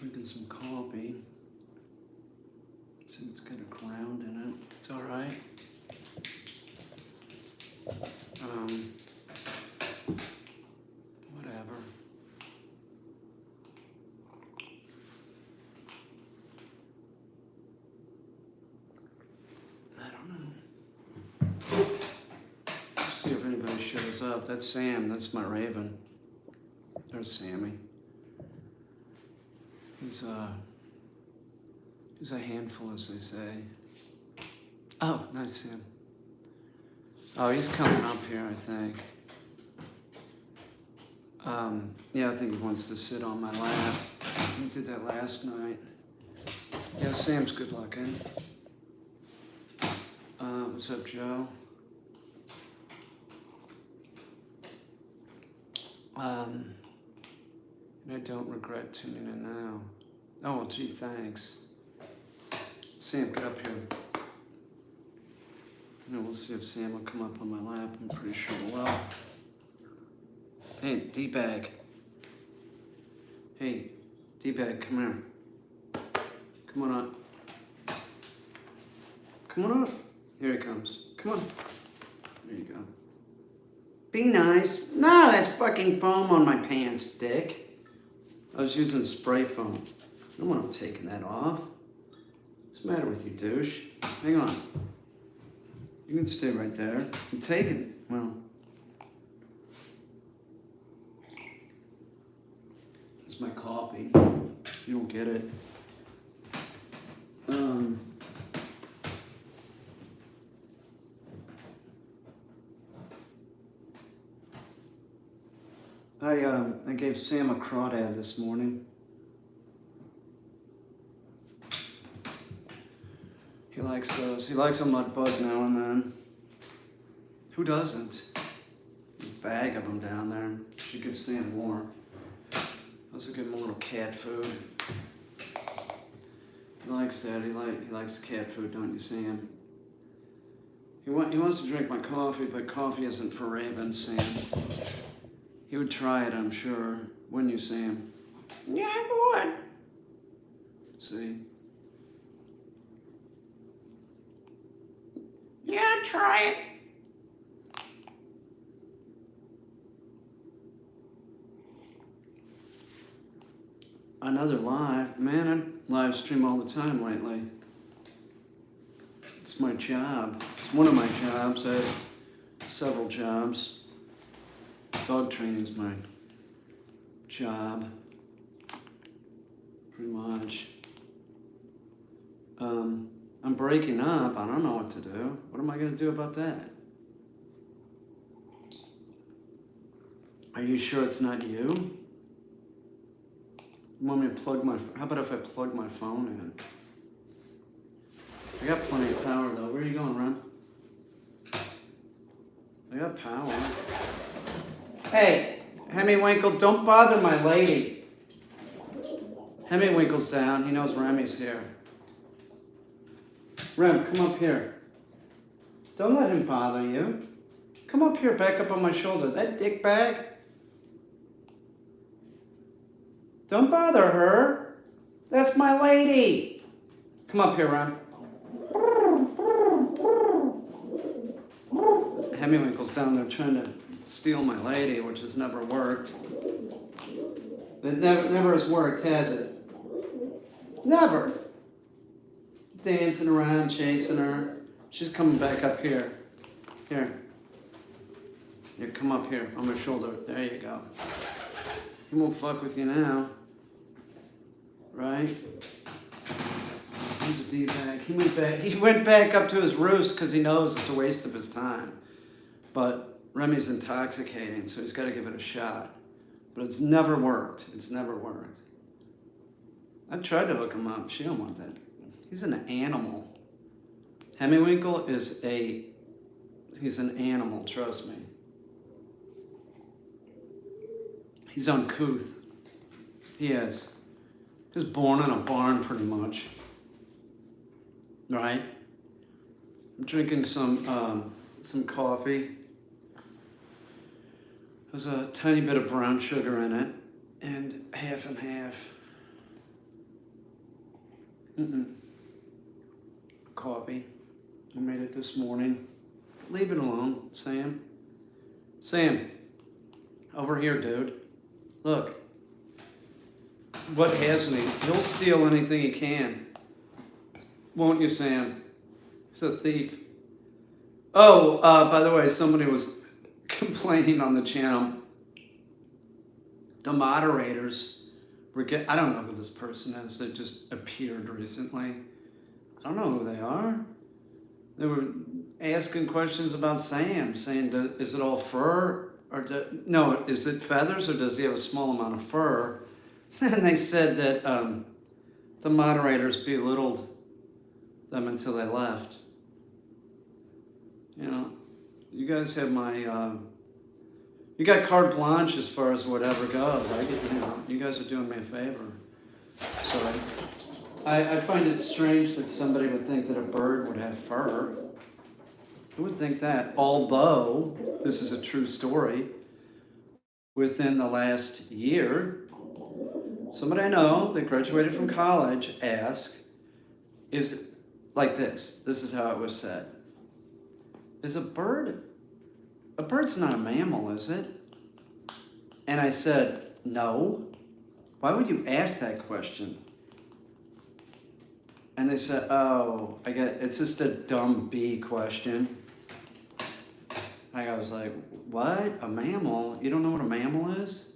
Drinking some coffee. So it's got a ground in it. It's all right. Whatever. I don't know. See if anybody shows up. That's Sam. That's my raven. There's Sammy. He's a handful, as they say. Oh, nice Sam. Oh, he's coming up here, I think. Yeah, I think he wants to sit on my lap. He did that last night. Yeah, Sam's good looking. What's up, Joe? I don't regret tuning in now. Oh, well, gee, thanks. Sam, get up here. We'll see if Sam will come up on my lap. I'm pretty sure he will. Hey, D-Bag. Hey, D-Bag, come here. Come on up. Come on up. Here he comes. Come on. There you go. Be nice. No, that's fucking foam on my pants, dick. I was using spray foam. I don't want him taking that off. What's the matter with you, douche? Hang on. You can stay right there. I'm taking. Well. It's my coffee. You don't get it. I gave Sam a crawdad this morning. He likes those. He likes a mud bug now and then. Who doesn't? A bag of them down there. Should give Sam more. Also give him a little cat food. He likes that. He likes the cat food, don't you, Sam? He wants to drink my coffee, but coffee isn't for ravens, Sam. He would try it, I'm sure. Wouldn't you, Sam? Yeah, I would. See? Yeah, try it. Another live. Man, I live stream all the time lately. It's my job. It's one of my jobs. I have several jobs. Dog training's my job. Pretty much. I'm breaking up. I don't know what to do. What am I going to do about that? Are you sure it's not you? You want me to plug my... How about if I plug my phone in? I got plenty of power, though. Where are you going, Ron? I got power. Hey, Hemiwinkle, don't bother my lady. Hemiwinkle's down. He knows Remy's here. Rem, come up here. Don't let him bother you. Come up here, back up on my shoulder. That dick bag. Don't bother her. That's my lady. Come up here, Rem. Hemiwinkle's down there trying to steal my lady, which has never worked. It never has worked, has it? Never. Dancing around, chasing her. She's coming back up here. Here. Here, come up here on my shoulder. There you go. He won't fuck with you now. Right? He's a D-bag. He went back up to his roost because he knows it's a waste of his time. But Remy's intoxicating, so he's got to give it a shot. But it's never worked. It's never worked. I tried to hook him up. She don't want that. He's an animal. Hemiwinkle is he's an animal, trust me. He's uncouth. He is. He was born in a barn, pretty much. Right? I'm drinking some coffee. There's a tiny bit of brown sugar in it, and half and half. Coffee. I made it this morning. Leave it alone, Sam. Sam, over here, dude. Look. What hasn't he? He'll steal anything he can. Won't you, Sam? He's a thief. Oh, by the way, somebody was complaining on the channel. The moderators were I don't know who this person is that just appeared recently. I don't know who they are. They were asking questions about Sam, saying, is it all fur? Or no, is it feathers, or does he have a small amount of fur? And they said that the moderators belittled them until they left. You know, you guys have my, you got carte blanche as far as whatever goes. You guys are doing me a favor. So I find it strange that somebody would think that a bird would have fur. Who would think that? Although, this is a true story, within the last year, somebody I know that graduated from college asked, is it like this? This is how it was said. Is a bird's not a mammal, is it? And I said, no. Why would you ask that question? And they said, oh, I get it's just a dumb bee question. I was like, what? A mammal? You don't know what a mammal is?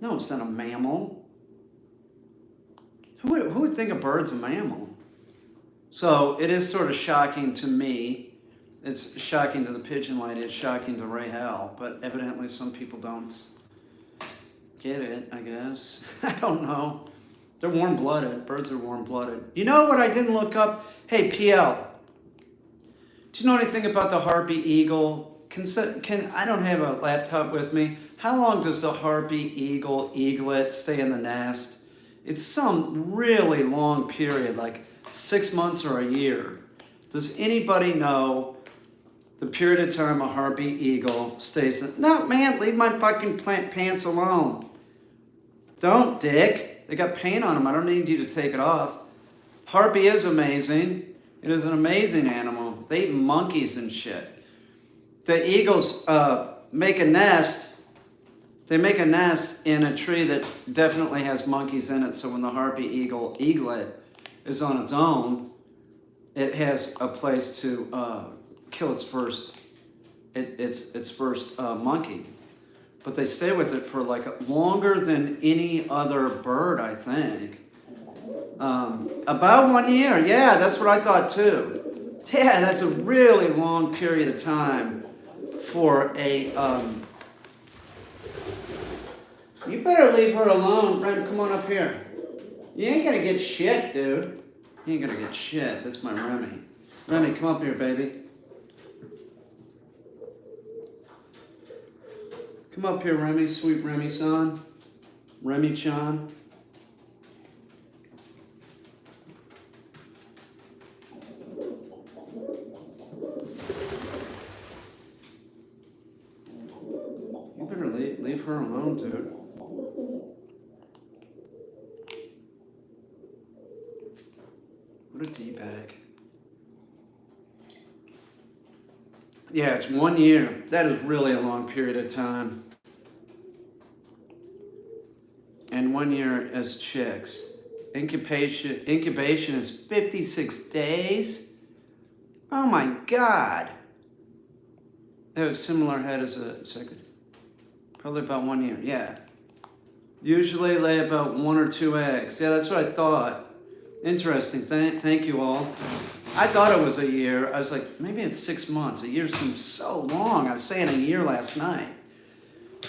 No, it's not a mammal. Who would think a bird's a mammal? So it is sort of shocking to me. It's shocking to the pigeon lady. It's shocking to Ray Hal. But evidently some people don't get it, I guess. I don't know. They're warm-blooded. Birds are warm-blooded. You know what I didn't look up? Hey, PL. Do you know anything about the harpy eagle? I don't have a laptop with me. How long does the harpy eaglet stay in the nest? It's some really long period, like 6 months or a year. Does anybody know the period of time a harpy eagle stays in? No, man, leave my fucking pants alone. Don't, dick. They got paint on them. I don't need you to take it off. Harpy is amazing. It is an amazing animal. They eat monkeys and shit. The eagles make a nest. They make a nest in a tree that definitely has monkeys in it. So when the harpy eaglet is on its own, it has a place to kill its first monkey. But they stay with it for like longer than any other bird, I think. About 1 year. Yeah, that's what I thought too. Yeah, that's a really long period of time for a... You better leave her alone. Ren, come on up here. You ain't gonna get shit, dude. You ain't gonna get shit. That's my Remy. Remy, come up here, baby. Come up here, Remy, sweet Remy-san. Remy-chan. You better leave her alone, dude. What a D-bag. Yeah, it's 1 year. That is really a long period of time. And 1 year as chicks. Incubation is 56 days. Oh my God. They have a similar head as a second. Probably about 1 year, yeah. Usually lay about 1 or 2 eggs. Yeah, that's what I thought. Interesting. Thank you all. I thought it was a year. I was like, maybe it's 6 months. A year seems so long. I was saying a year last night.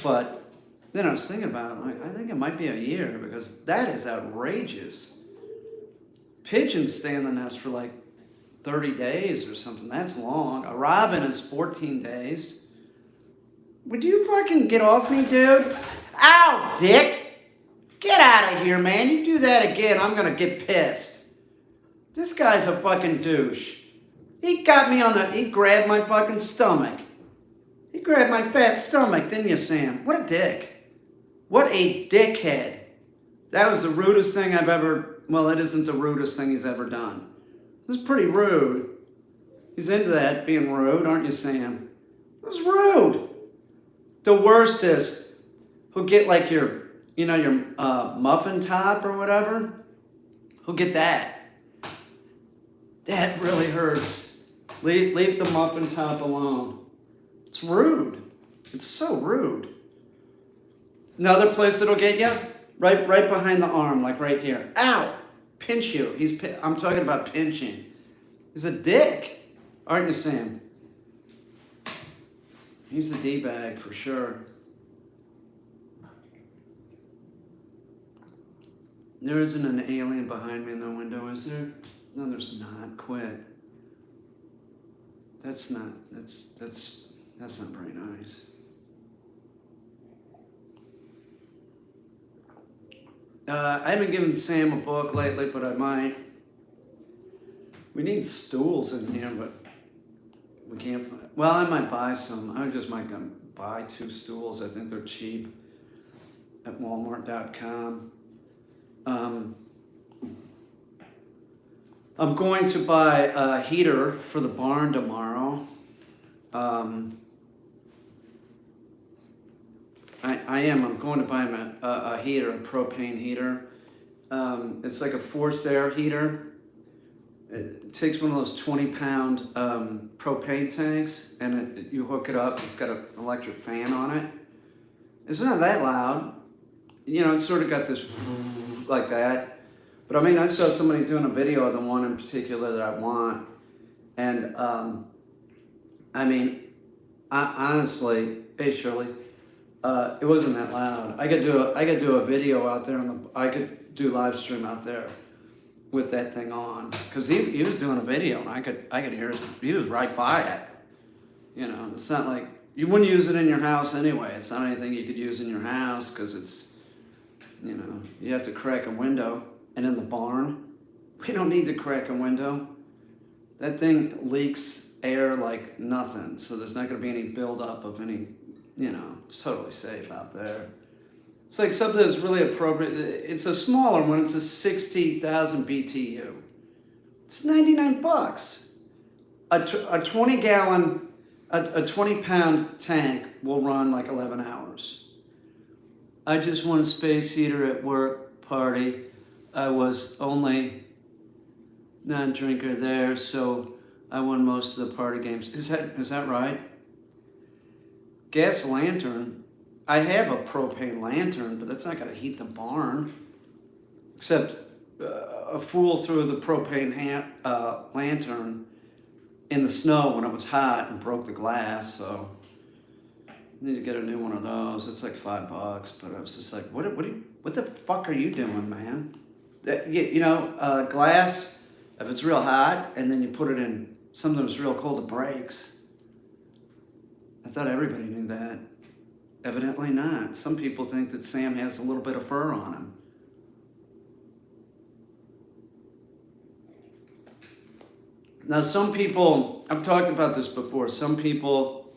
But then I was thinking about it. Like, I think it might be a year because that is outrageous. Pigeons stay in the nest for like 30 days or something. That's long. A robin is 14 days. Would you fucking get off me, dude? Ow, dick! Get out of here, man. You do that again, I'm gonna get pissed. This guy's a fucking douche. He grabbed my fucking stomach. He grabbed my fat stomach, didn't you, Sam? What a dick. What a dickhead. That was the rudest thing I've ever well, that isn't the rudest thing he's ever done. This is pretty rude. He's into that, being rude, aren't you, Sam? It was rude. The worst is, he'll get like your muffin top or whatever. He'll get that. That really hurts. Leave the muffin top alone. It's rude. It's so rude. Another place that'll get you, right behind the arm, like right here. Ow! Pinch you. I'm talking about pinching. He's a dick. Aren't you, Sam? He's a D-bag for sure. There isn't an alien behind me in the window, is there? No, there's not. Quit. That's not very nice. I haven't given Sam a book lately, but I might. We need stools in here, but we can't find. Well, I might buy some. I just might go buy 2 stools. I think they're cheap at Walmart.com. I'm going to buy a heater for the barn tomorrow. I am. I'm going to buy him a heater, a propane heater. It's like a forced air heater. It takes one of those 20-pound propane tanks, and you hook it up. It's got an electric fan on it. It's not that loud. It's sort of got this like that. But I mean, I saw somebody doing a video of the one in particular that I want, and I mean, honestly, hey Shirley, it wasn't that loud. I could do a video out there I could do live stream out there with that thing on, because he was doing a video and I could hear he was right by it. It's not like you wouldn't use it in your house anyway. It's not anything you could use in your house because it's you have to crack a window. And in the barn, we don't need to crack a window. That thing leaks air like nothing, so there's not going to be any buildup of any. It's totally safe out there. It's like something that's really appropriate. It's a smaller one. It's a 60,000 BTU. It's $99. A 20-gallon, a 20-pound tank will run like 11 hours. I just want a space heater at work party. I was only non-drinker there, so I won most of the party games. Is that right? Gas lantern. I have a propane lantern, but that's not going to heat the barn. Except a fool threw the propane lantern in the snow when it was hot and broke the glass, so I need to get a new one of those. It's like $5, but I was just like, what the fuck are you doing, man? Glass, if it's real hot and then you put it in something that's real cold, it breaks. I thought everybody knew that. Evidently not. Some people think that Sam has a little bit of fur on him. Now, some people, I've talked about this before, some people,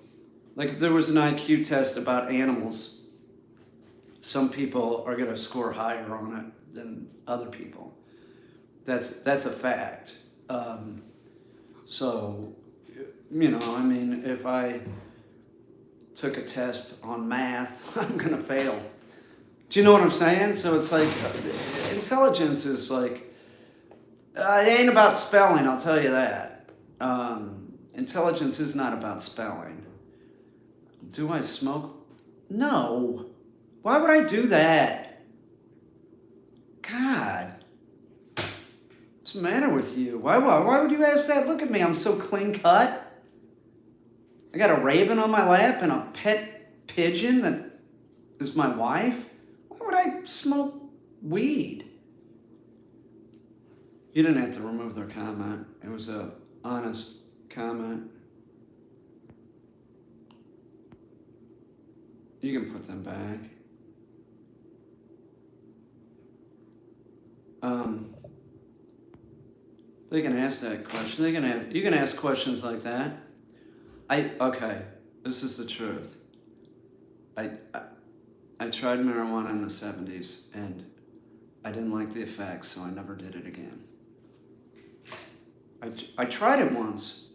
like if there was an IQ test about animals, some people are going to score higher on it than other people. That's a fact. If I took a test on math, I'm going to fail. Do you know what I'm saying? So it's like, intelligence is like, it ain't about spelling, I'll tell you that. Intelligence is not about spelling. Do I smoke? No. Why would I do that? God. What's the matter with you? Why would you ask that? Look at me, I'm so clean cut. I got a raven on my lap and a pet pigeon that is my wife. Why would I smoke weed? You didn't have to remove their comment. It was a honest comment. You can put them back. They can ask that question. You can ask questions like that. Okay, this is the truth. I tried marijuana in the 70s, and I didn't like the effects, so I never did it again. I tried it once.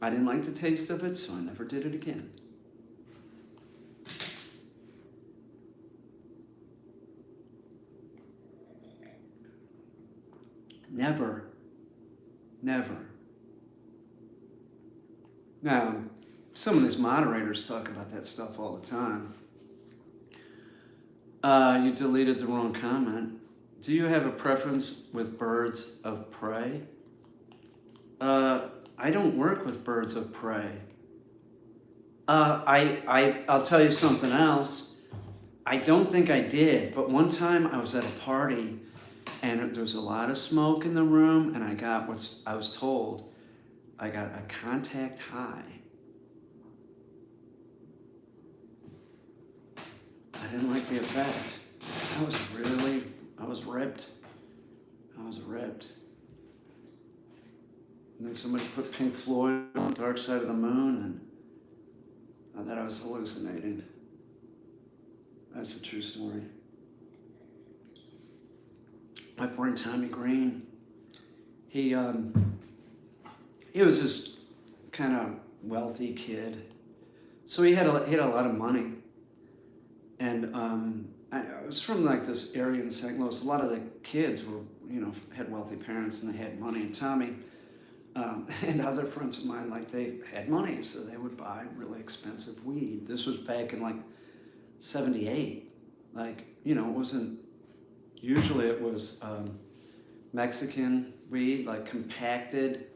I didn't like the taste of it, so I never did it again. Never. Never. Now, some of these moderators talk about that stuff all the time. You deleted the wrong comment. Do you have a preference with birds of prey? I don't work with birds of prey. I'll tell you something else. I don't think I did, but one time I was at a party and there was a lot of smoke in the room, and I was told I got a contact high. I didn't like the effect. I was ripped. I was ripped. And then somebody put Pink Floyd on Dark Side of the Moon, and I thought I was hallucinating. That's a true story. My friend Tommy Green, he was this kind of wealthy kid. So he had a lot of money. And I was from like this area in St. Louis. A lot of the kids were, had wealthy parents and they had money. And Tommy and other friends of mine, like they had money, so they would buy really expensive weed. This was back in like 78. Like, it wasn't, usually it was Mexican weed, like compacted,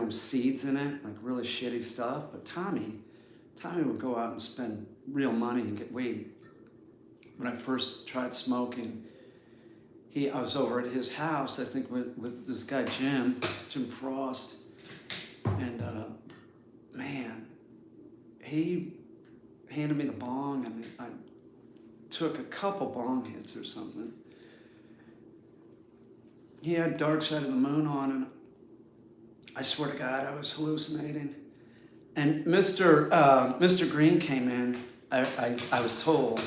seeds in it, like really shitty stuff. But Tommy would go out and spend real money and get weed. When I first tried smoking, I was over at his house, I think with this guy Jim Frost, and man, he handed me the bong, and I took a couple bong hits or something. He had Dark Side of the Moon on, and I swear to God, I was hallucinating. And Mr. Green came in, I was told,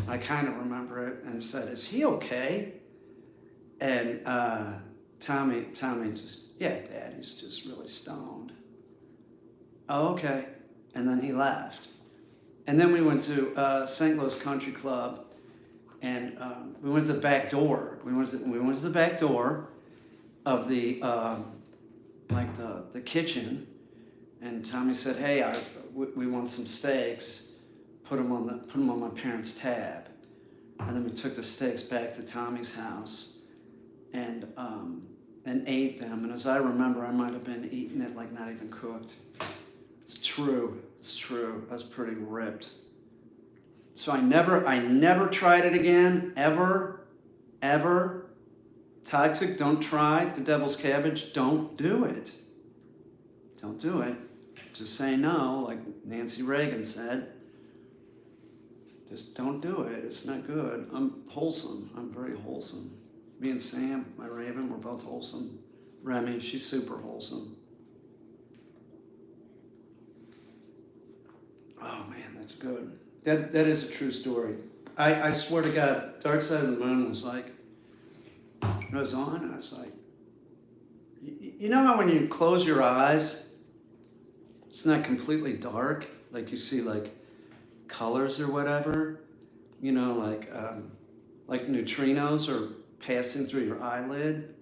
I kind of remember it, and said, "Is he okay?" And Tommy just, "Yeah, Dad, he's just really stoned." "Oh, okay." And then he left. And then we went to St. Louis Country Club, and we went to the back door. We went to the back door of the the kitchen, and Tommy said, "Hey, we want some steaks. Put them on my parents' tab." And then we took the steaks back to Tommy's house, and ate them. And as I remember, I might have been eating it like not even cooked. It's true. I was pretty ripped. So I never tried it again, ever. Toxic, don't try. The devil's cabbage, don't do it. Don't do it. Just say no, like Nancy Reagan said. Just don't do it. It's not good. I'm wholesome. I'm very wholesome. Me and Sam, my raven, we're both wholesome. Remy, she's super wholesome. Oh man, that's good. That is a true story. I swear to God, Dark Side of the Moon was like, it was on, I was like, you know how when you close your eyes, it's not completely dark, like you see like colors or whatever, like neutrinos are passing through your eyelid.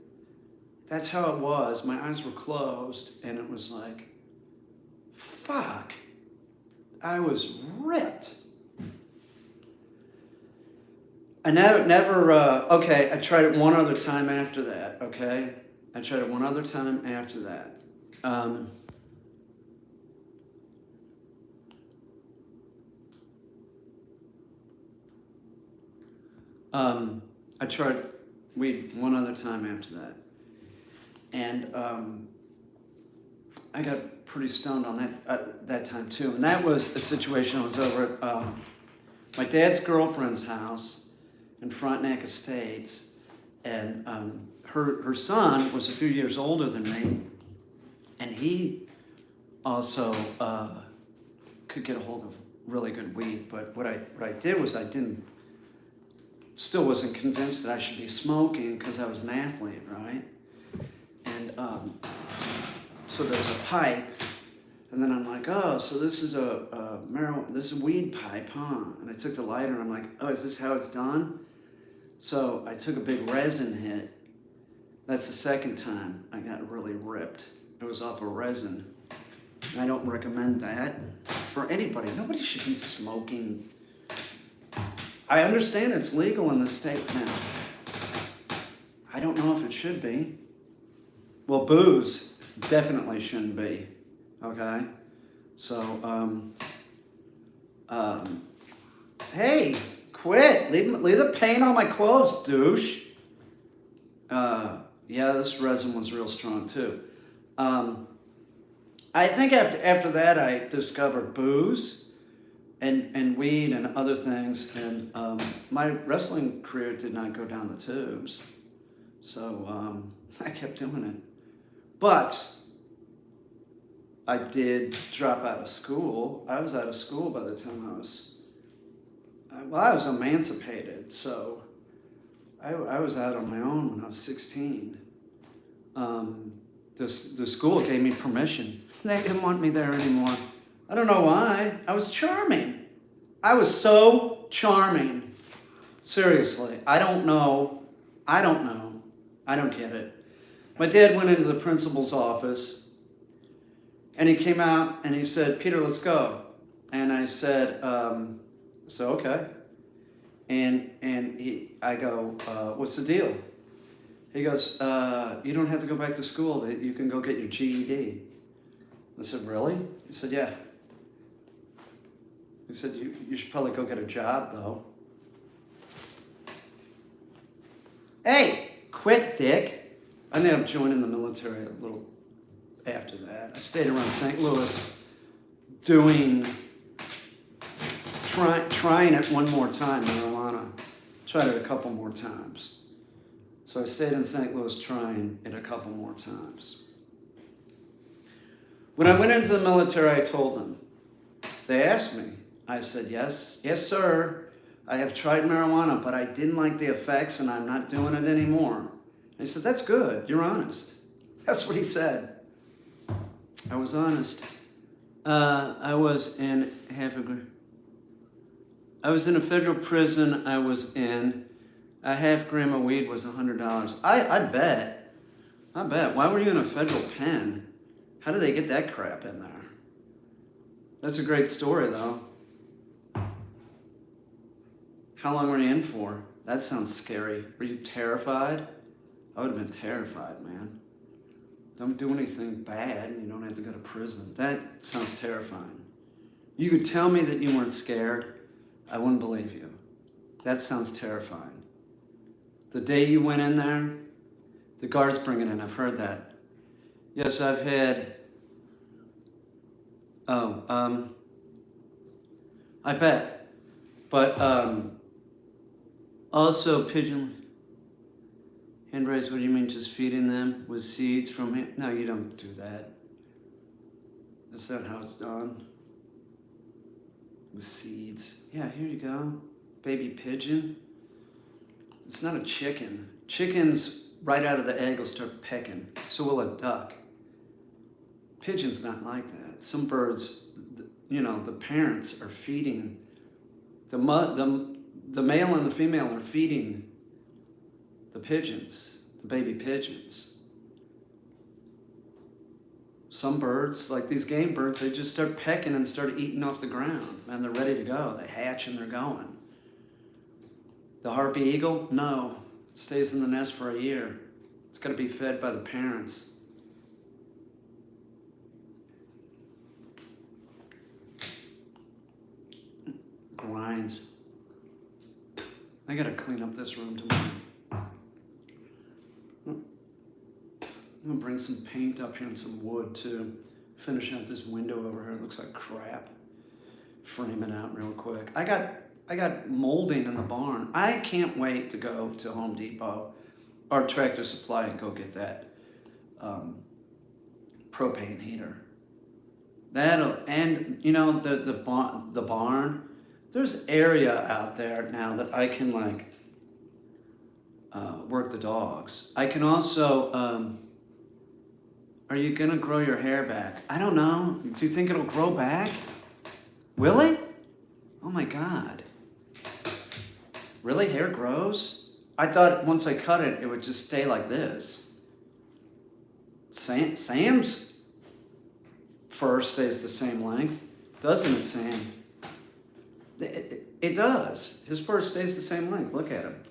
That's how it was. My eyes were closed, and it was like, fuck. I was ripped. I never, okay, I tried it one other time after that, okay? I tried it one other time after that. I tried weed one other time after that. And I got pretty stoned on that time too. And that was a situation. I was over at my dad's girlfriend's house in Frontenac Estates, and her son was a few years older than me, and he also could get a hold of really good weed. But what I did was I didn't still wasn't convinced that I should be smoking because I was an athlete, right? And so there's a pipe, and then I'm like, oh, so this is this is a weed pipe, huh? And I took the lighter, and I'm like, oh, is this how it's done? So I took a big resin hit. That's the second time I got really ripped. It was off of resin. And I don't recommend that for anybody. Nobody should be smoking. I understand it's legal in the state now. I don't know if it should be. Well, booze definitely shouldn't be. Okay? So, hey, quit. Leave the paint on my clothes, douche. Yeah, this resin was real strong too. I think after that I discovered booze and weed and other things, and my wrestling career did not go down the tubes. So I kept doing it. But I did drop out of school. I was out of school by the time I was emancipated, so I was out on my own when I was 16. The school gave me permission. They didn't want me there anymore. I don't know why. I was charming. I was so charming. Seriously, I don't know. I don't get it. My dad went into the principal's office, and he came out and he said, "Peter, let's go." And I said, "So okay." And I go, "What's the deal?" He goes, "You don't have to go back to school. You can go get your GED." I said, "Really?" He said, "Yeah." He said, you should probably go get a job, though." Hey, quit, dick. I ended up joining the military a little after that. I stayed around St. Louis trying it one more time, marijuana. Tried it a couple more times. So I stayed in St. Louis trying it a couple more times. When I went into the military, I told them. They asked me. I said, yes, sir. I have tried marijuana, but I didn't like the effects, and I'm not doing it anymore. And he said, "That's good. You're honest." That's what he said. I was honest. I was in a federal prison. I was in a half gram of weed was $100. I bet. Why were you in a federal pen? How did they get that crap in there? That's a great story, though. How long were you in for? That sounds scary. Were you terrified? I would have been terrified, man. Don't do anything bad and you don't have to go to prison. That sounds terrifying. You could tell me that you weren't scared. I wouldn't believe you. That sounds terrifying. The day you went in there, the guards bring it in. I've heard that. Yes, I've had... I bet. But, also pigeon... Hand raised, what do you mean, just feeding them with seeds from him? No, you don't do that. That's not how it's done. With seeds. Yeah, here you go. Baby pigeon. It's not a chicken. Chickens, right out of the egg, will start pecking. So will a duck. Pigeon's not like that. Some birds, the parents are feeding. The male and the female are feeding the pigeons, the baby pigeons. Some birds, like these game birds, they just start pecking and start eating off the ground, and they're ready to go. They hatch and they're going. The harpy eagle, no, stays in the nest for a year. It's got to be fed by the parents. Grinds. I got to clean up this room tomorrow. I'm gonna bring some paint up here and some wood too. Finish out this window over here. It looks like crap. Frame it out real quick. I got molding in the barn. I can't wait to go to Home Depot or Tractor Supply and go get that propane heater. And the barn. There's area out there now that I can work the dogs. I can also, are you gonna grow your hair back? I don't know. Do you think it'll grow back? Will it? Oh my God. Really, hair grows? I thought once I cut it, it would just stay like this. Sam's fur stays the same length, doesn't it, Sam? It does. His fur stays the same length. Look at him.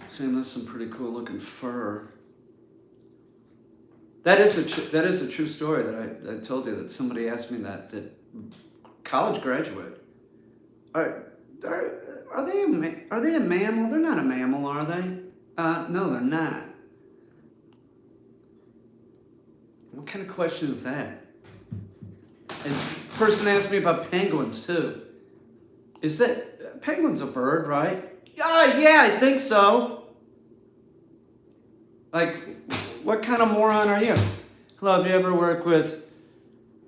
Sam, that's some pretty cool looking fur. That is a true story that I told you, that somebody asked me that college graduate. Are they a mammal? They're not a mammal, are they? No, they're not. What kind of question is that? And the person asked me about penguins too. Is that penguin's a bird, right? Yeah, I think so. Like, what kind of moron are you? Hello, have you ever worked with,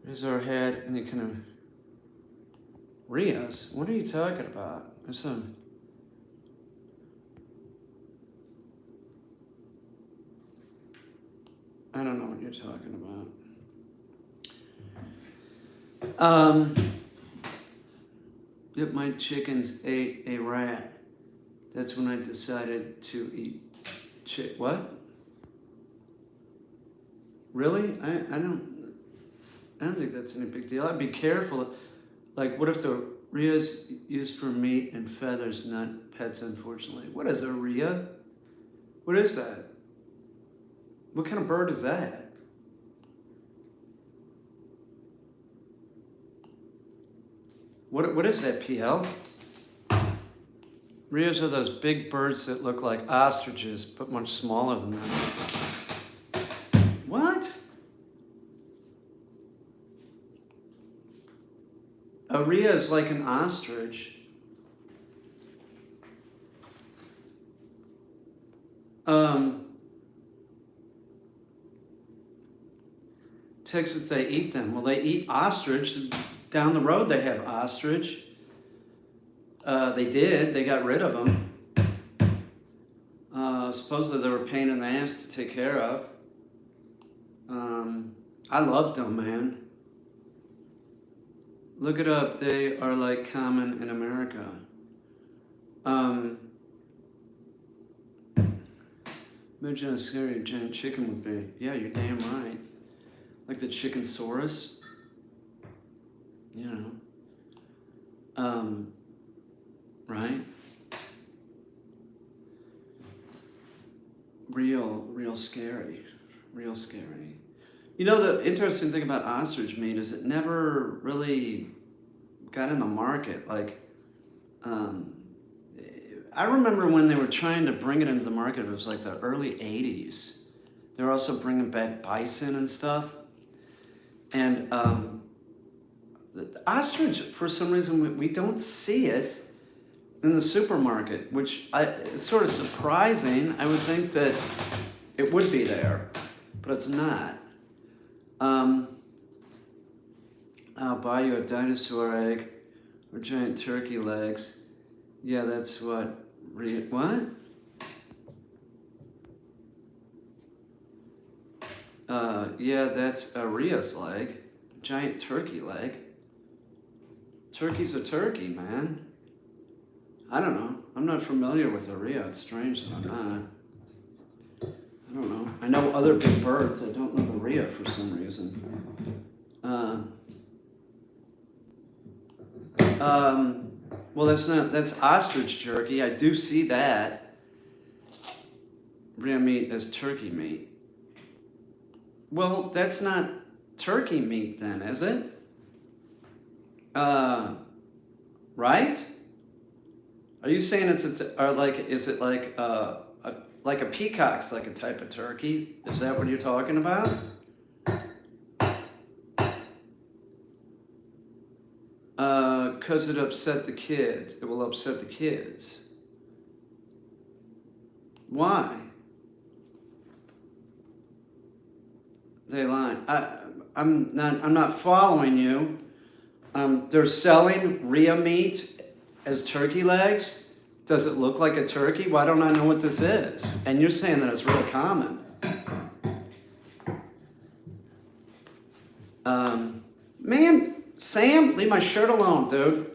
here's our head, and you kind of, Rios? What are you talking about? There's some, I don't know what you're talking about. Yep, my chickens ate a rat. That's when I decided to eat what? Really? I don't think that's any big deal. I'd be careful. Like, what if the rhea's used for meat and feathers, not pets, unfortunately? What is a rhea? What is that? What kind of bird is that? What is that, PL? Rheas are those big birds that look like ostriches, but much smaller than them. What? A rhea is like an ostrich. Texas, they eat them. Well, they eat ostrich. Down the road, they have ostrich. They did. They got rid of them. Supposedly, they were a pain in the ass to take care of. I loved them, man. Look it up. They are like common in America. Imagine how scary a giant chicken would be. Yeah, you're damn right. Like the Chickensaurus. You know. Right? Real scary. Real scary. You know, the interesting thing about ostrich meat is it never really got in the market. Like, I remember when they were trying to bring it into the market, it was like the early 80s. They were also bringing back bison and stuff. And the ostrich, for some reason, we don't see it in the supermarket, which is sort of surprising. I would think that it would be there, but it's not. I'll buy you a dinosaur egg or giant turkey legs. Yeah, that's what? What? Yeah, that's a Rhea's leg. Giant turkey leg. Turkey's a turkey, man. I don't know. I'm not familiar with a Rhea. It's strange that I'm not. I don't know. I know other big birds. I don't know the Rhea for some reason. Well, that's ostrich jerky. I do see that. Rhea meat is turkey meat. Well, that's not turkey meat then, is it? Right? Are you saying is it like a peacock's like a type of turkey? Is that what you're talking about? Because it upset the kids. It will upset the kids. Why? They lie. I'm not following you. They're selling rhea meat as turkey legs. Does it look like a turkey? Why don't I know what this is? And you're saying that it's real common. Man, Sam, leave my shirt alone, dude.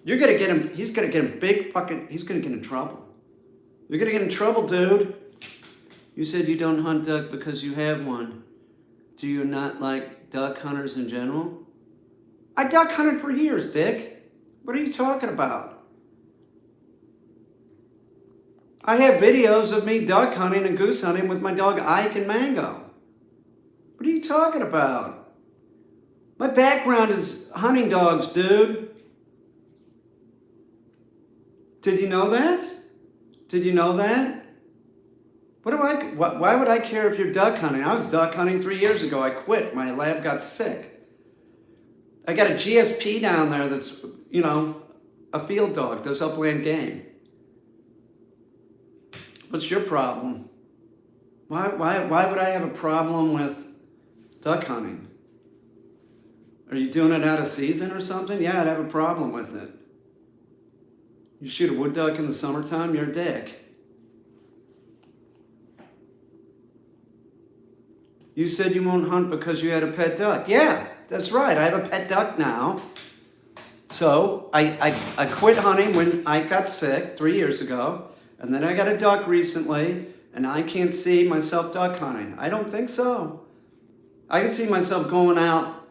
You're gonna get him. He's gonna get him big fucking. He's gonna get in trouble. You're gonna get in trouble, dude. You said you don't hunt duck because you have one. Do you not like duck hunters in general? I duck hunted for years, Dick. What are you talking about? I have videos of me duck hunting and goose hunting with my dog Ike and Mango. What are you talking about? My background is hunting dogs, dude. Did you know that? Did you know that? Why would I care if you're duck hunting? I was duck hunting 3 years ago. I quit. My lab got sick. I got a GSP down there that's, you know, a field dog, does upland game. What's your problem? Why would I have a problem with duck hunting? Are you doing it out of season or something? Yeah, I'd have a problem with it. You shoot a wood duck in the summertime, you're a dick. You said you won't hunt because you had a pet duck. Yeah, that's right. I have a pet duck now. So I quit hunting when I got sick 3 years ago. And then I got a duck recently. And I can't see myself duck hunting. I don't think so. I can see myself going out.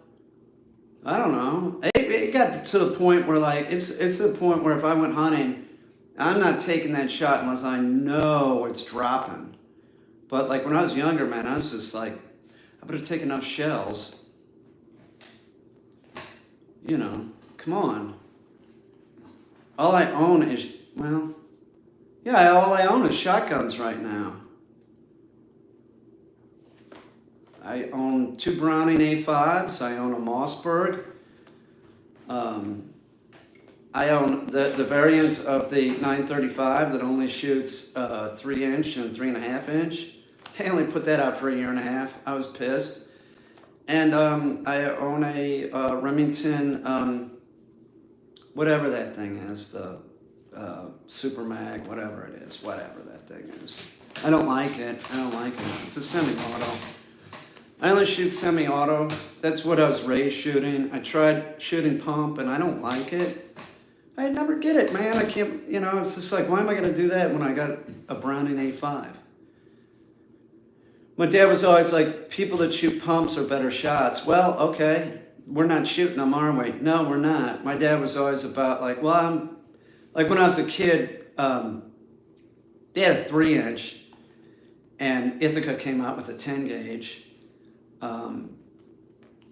I don't know. It got to the point where, like, it's to the point where if I went hunting, I'm not taking that shot unless I know it's dropping. But, like, when I was younger, man, I was just like, I better take enough shells. You know, come on. All I own is, well, yeah, all I own is shotguns right now. I own 2 Browning A5s. I own a Mossberg. I own the variant of the 935 that only shoots 3-inch and 3.5-inch. They only put that out for 1.5 years. I was pissed. And I own a Remington, whatever that thing is, the Super Mag, whatever it is, whatever that thing is. I don't like it. It's a semi-auto. I only shoot semi-auto. That's what I was raised shooting. I tried shooting pump, and I don't like it. I never get it, man. I can't, you know, it's just like, why am I going to do that when I got a Browning A5? My dad was always like, people that shoot pumps are better shots. Well, okay, we're not shooting them, are we? No, we're not. My dad was always about like, well, like when I was a kid, they had a 3-inch, and Ithaca came out with a 10 gauge.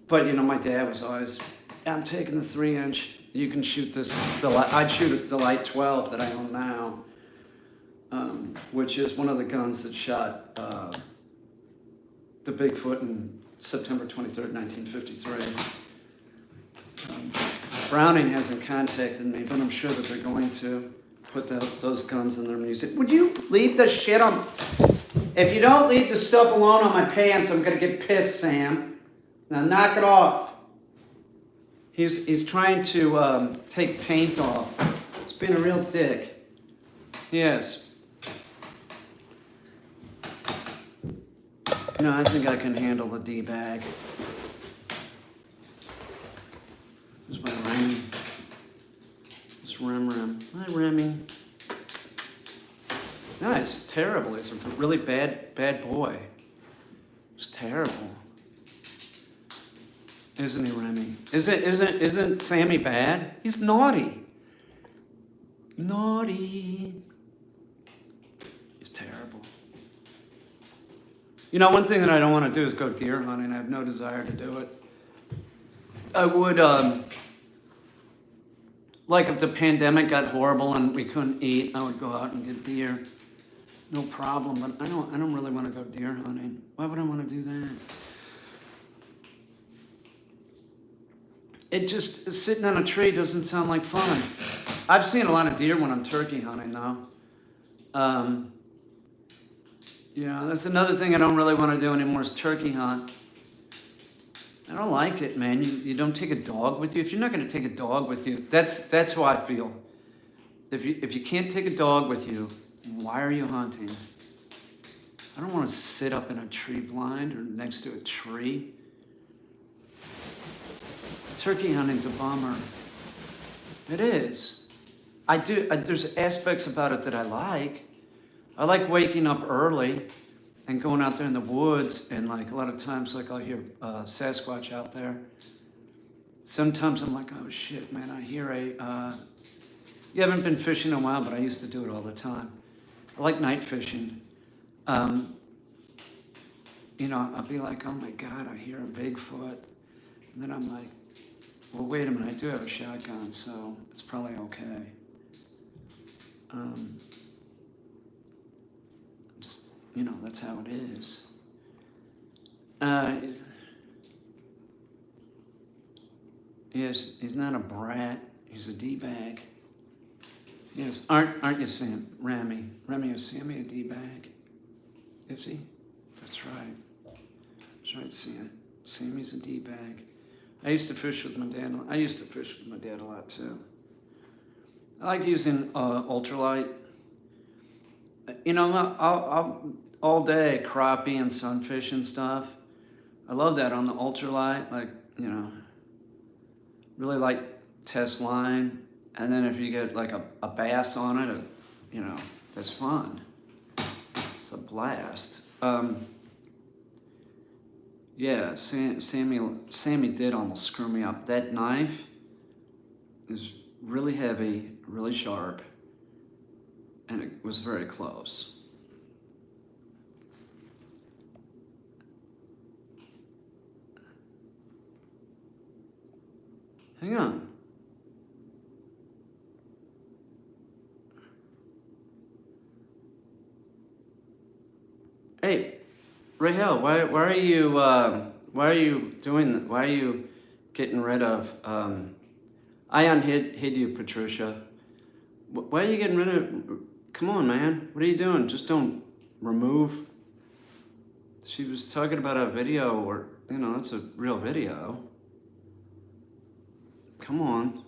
But, you know, my dad was always, I'm taking the 3-inch. You can shoot this. I'd shoot the Light 12 that I own now, which is one of the guns that shot the Bigfoot in September 23rd, 1953. Browning hasn't contacted me, but I'm sure that they're going to put those guns in their music. Would you leave the shit on? If you don't leave the stuff alone on my pants, I'm going to get pissed, Sam. Now knock it off. He's trying to take paint off. He's being a real dick. Yes. No, I think I can handle the D-bag. There's my Remy. It's Rem. Hi, Remy. No, it's terrible. He's a really bad boy. It's terrible. Isn't he, Remy? Isn't Sammy bad? He's naughty. Naughty. He's terrible. You know, one thing that I don't want to do is go deer hunting. I have no desire to do it. I would, like if the pandemic got horrible and we couldn't eat, I would go out and get deer. No problem, but I don't really want to go deer hunting. Why would I want to do that? It just, sitting on a tree doesn't sound like fun. I've seen a lot of deer when I'm turkey hunting, though. You know, that's another thing I don't really want to do anymore is turkey hunt. I don't like it, man. You don't take a dog with you. If you're not going to take a dog with you, that's how I feel. If you can't take a dog with you, why are you hunting? I don't want to sit up in a tree blind or next to a tree. Turkey hunting's a bummer. It is. There's aspects about it that I like. I like waking up early and going out there in the woods, and like a lot of times, like I'll hear Sasquatch out there. Sometimes I'm like, oh shit, man, I hear you haven't been fishing in a while, but I used to do it all the time. I like night fishing. I'll be like, oh my God, I hear a Bigfoot. And then I'm like, well, wait a minute, I do have a shotgun, so it's probably okay. Just, that's how it is. Yes, he's not a brat, he's a D-bag. Yes, aren't you, Sam? Remy, is Sammy a D-bag? Is he? That's right. That's right, Sam. Sammy's a D-bag. I used to fish with my dad. I used to fish with my dad a lot too. I like using ultralight. I'll all day crappie and sunfish and stuff. I love that on the ultralight. Like, really like test line. And then if you get like a bass on it, that's fun. It's a blast. Yeah, Sammy did almost screw me up. That knife is really heavy, really sharp, and it was very close. Hang on. Hey, Rahel, why are you doing that? Why are you getting rid of? I unhid you, Patricia. Why are you getting rid of? Come on, man. What are you doing? Just don't remove. She was talking about a video, or it's a real video. Come on,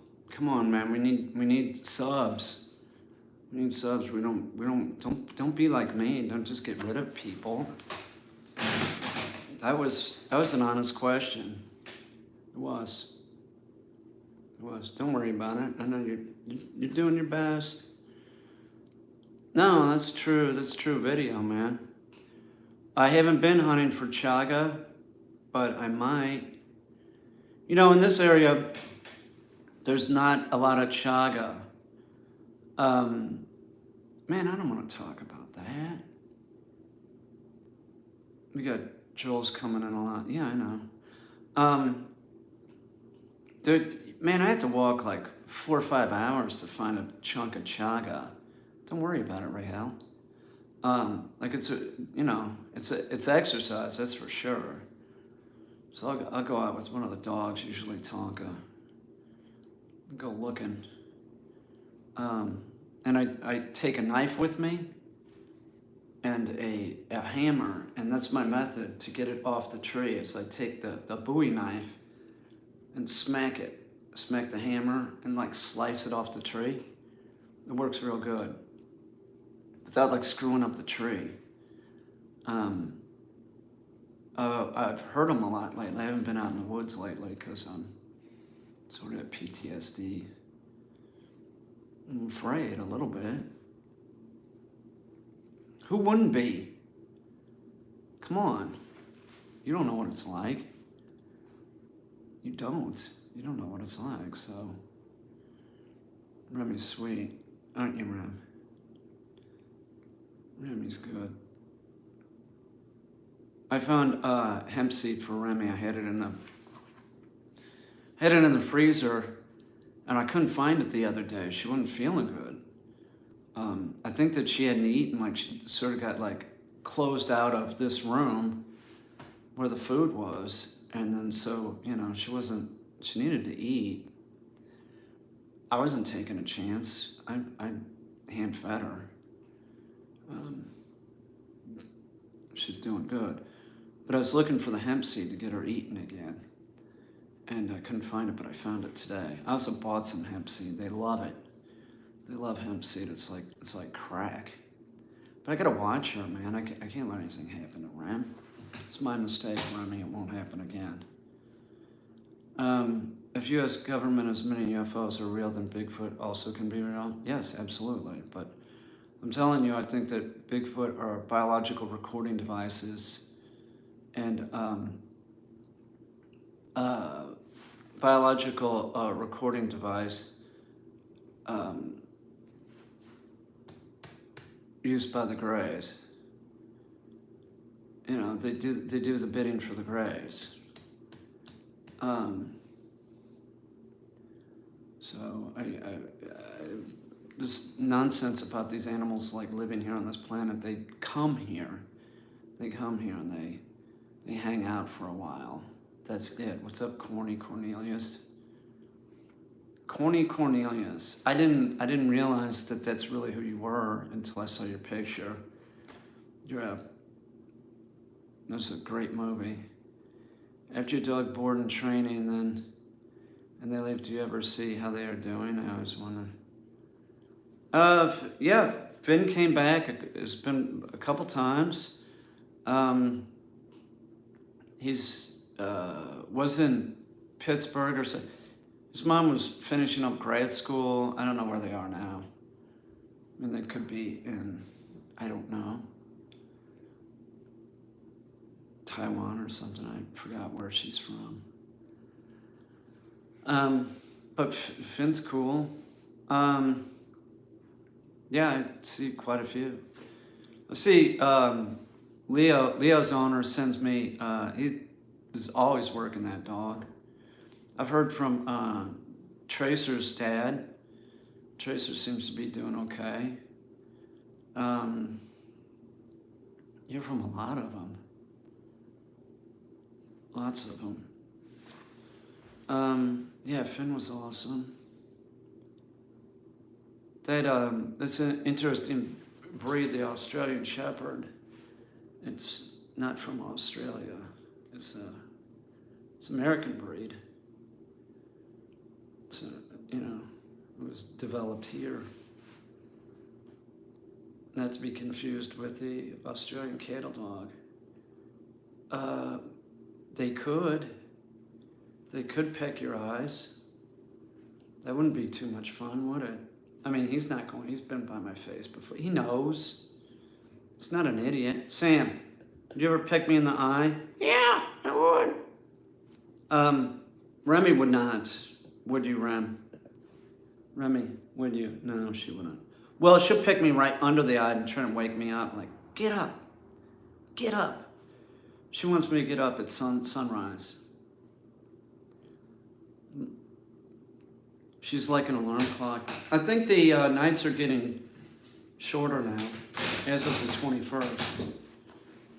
man. We need subs. We need subs. Don't be like me. Don't just get rid of people. That was an honest question. It was. Don't worry about it. I know you're doing your best. No, that's true. That's true video, man. I haven't been hunting for chaga, but I might. In this area, there's not a lot of chaga. Man, I don't want to talk about that. We got Joel's coming in a lot. Yeah, I know. Dude, man, I had to walk like 4 or 5 hours to find a chunk of chaga. Don't worry about it, Rahel. Like it's exercise, that's for sure. So I'll go out with one of the dogs, usually Tonka. Go looking. And I take a knife with me and a hammer, and that's my method to get it off the tree. Is I take the Bowie knife and smack the hammer and like slice it off the tree. It works real good without like screwing up the tree. I've heard them a lot lately. I haven't been out in the woods lately because I'm sort of PTSD. I'm afraid a little bit. Who wouldn't be? Come on. You don't know what it's like. You don't. You don't know what it's like, so. Remy's sweet, aren't you, Rem? Remy's good. I found hemp seed for Remy. I had it in the freezer, and I couldn't find it the other day. She wasn't feeling good. I think that she hadn't eaten, like she sort of got like closed out of this room where the food was, and then so she needed to eat. I wasn't taking a chance. I hand fed her. She's doing good. But I was looking for the hemp seed to get her eating again. and I couldn't find it, but I found it today. I also bought some hemp seed. They love it. They love hemp seed. It's like crack. But I gotta watch her, man. I can't let anything happen to Rem. It's my mistake, Remy. It won't happen again. If U.S. government as many UFOs are real, then Bigfoot also can be real? Yes, absolutely. But I'm telling you, I think that Bigfoot are biological recording devices, and biological recording device used by the Greys. You know, they do the bidding for the Greys. So this nonsense about these animals like living here on this planet, they come here and they hang out for a while. That's it. What's up, Corny Cornelius? Corny Cornelius. I didn't realize that that's really who you were until I saw your picture. That's a great movie. After your dog board in training, and they leave, do you ever see how they are doing? I always wonder. Yeah, Finn came back. It's been a couple times. He's was in Pittsburgh or so. His mom was finishing up grad school. I don't know where they are now. I mean, they could be in, I don't know, Taiwan or something. I forgot where she's from. But Finn's cool. Yeah, I see quite a few. I see Leo's owner sends me, he is always working that dog. I've heard from Tracer's dad. Tracer seems to be doing okay. Hear from a lot of them. Lots of them. Yeah, Finn was awesome. That's an interesting breed, the Australian Shepherd. It's not from Australia. It's American breed. It's it was developed here. Not to be confused with the Australian cattle dog. They could peck your eyes. That wouldn't be too much fun, would it? I mean, he's not going, he's been by my face before. He knows. He's not an idiot. Sam, would you ever peck me in the eye? Yeah, I would. Remy would not. Would you, Rem? Remy, would you? No, she wouldn't. Well, she'll pick me right under the eye and try to wake me up. Like, get up. Get up. She wants me to get up at sunrise. She's like an alarm clock. I think the nights are getting shorter now, as of the 21st.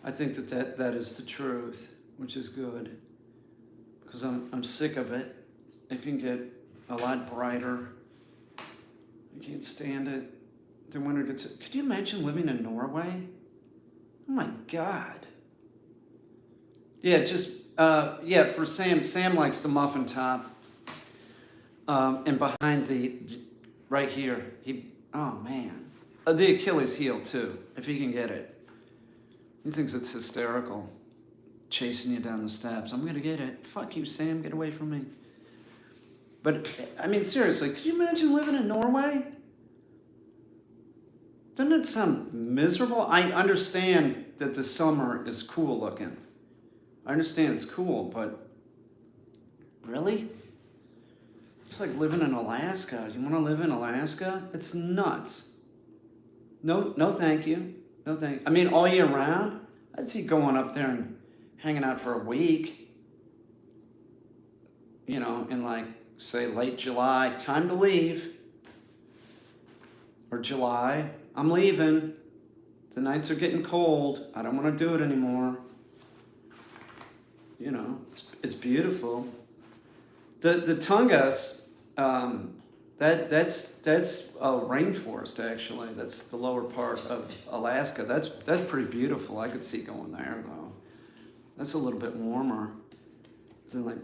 I think that is the truth, which is good, because I'm sick of it. It can get a lot brighter. I can't stand it. The winter gets. Could you imagine living in Norway? Oh my God. Yeah, for Sam. Sam likes the muffin top. And behind right here, oh man. The Achilles heel too, if he can get it. He thinks it's hysterical, chasing you down the steps. I'm gonna get it. Fuck you, Sam, get away from me. But, I mean, seriously, could you imagine living in Norway? Doesn't it sound miserable? I understand that the summer is cool looking. I understand it's cool, but really? It's like living in Alaska. You want to live in Alaska? It's nuts. No, thank you. No, thank you. I mean, all year round, I'd see going up there and hanging out for a week. In like, say, late July, time to leave. Or July, I'm leaving. The nights are getting cold. I don't want to do it anymore. It's beautiful. The Tungus, that's a rainforest actually. That's the lower part of Alaska. That's pretty beautiful. I could see going there though. That's a little bit warmer than like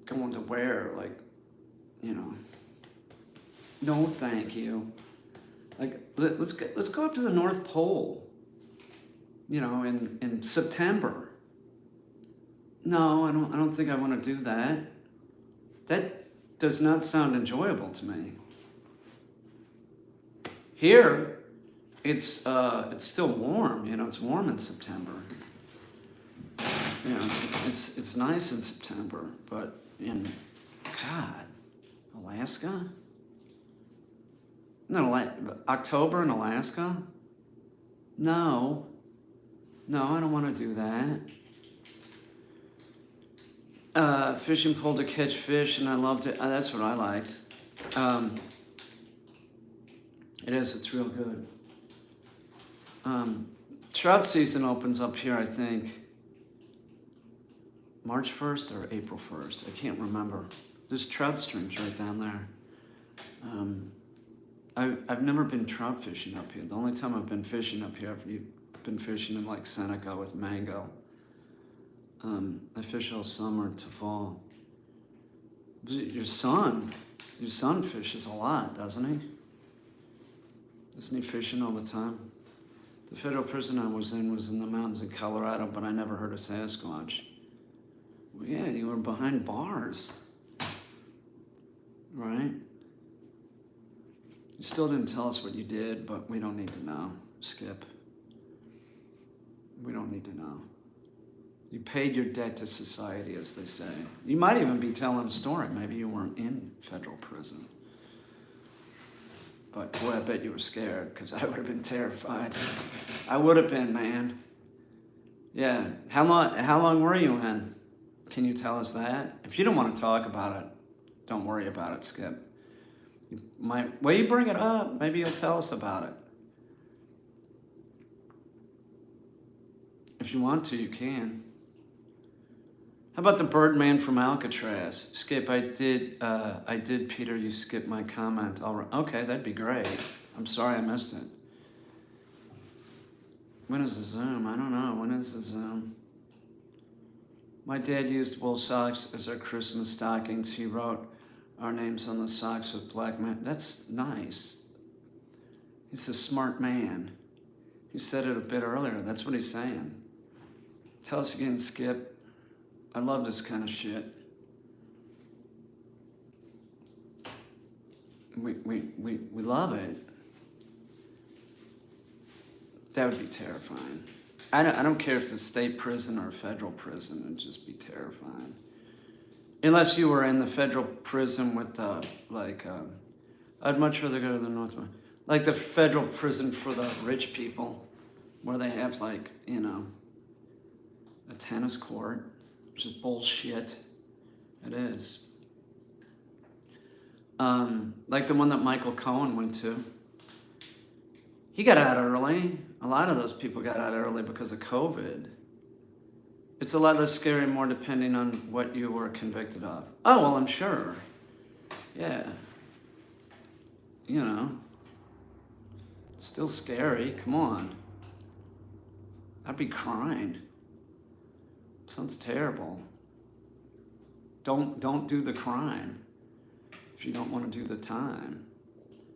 going to where? Like, no, thank you. Like, let's go up to the North Pole. In September. No, I don't think I want to do that. That does not sound enjoyable to me. Here, it's still warm. It's warm in September. It's nice in September, but in Alaska? No, October in Alaska? No, I don't want to do that. Fishing pole to catch fish, and I loved it. That's what I liked. It's real good. Trout season opens up here, I think, March 1st or April 1st. I can't remember. There's trout streams right down there. I've never been trout fishing up here. The only time I've been fishing up here, I've been fishing in like Seneca with Mango. I fish all summer to fall. Your son fishes a lot, doesn't he? Isn't he fishing all the time? The federal prison I was in the mountains in Colorado, but I never heard of Sasquatch. Well, yeah, you were behind bars, right? You still didn't tell us what you did, but we don't need to know, Skip. We don't need to know. You paid your debt to society, as they say. You might even be telling a story. Maybe you weren't in federal prison. But boy, I bet you were scared, because I would have been terrified. I would have been, man. Yeah. How long were you in? Can you tell us that? If you don't want to talk about it, don't worry about it, Skip. You bring it up. Maybe you'll tell us about it. If you want to, you can. How about the Birdman from Alcatraz? Skip, I did, Peter, you skipped my comment. All right. Okay, that'd be great. I'm sorry I missed it. When is the Zoom? I don't know. When is the Zoom? My dad used wool socks as our Christmas stockings. He wrote our names on the socks with black mat. That's nice. He's a smart man. He said it a bit earlier. That's what he's saying. Tell us again, Skip. I love this kind of shit. We love it. That would be terrifying. I don't care if it's a state prison or a federal prison. It'd just be terrifying. Unless you were in the federal prison with I'd much rather go to the North one. Like the federal prison for the rich people, where they have a tennis court, which is bullshit. It is. Like the one that Michael Cohen went to. He got out early. A lot of those people got out early because of COVID. It's a lot less scary, more depending on what you were convicted of. Oh, well, I'm sure. Yeah. It's still scary. Come on. I'd be crying. Sounds terrible. Don't do the crime if you don't want to do the time.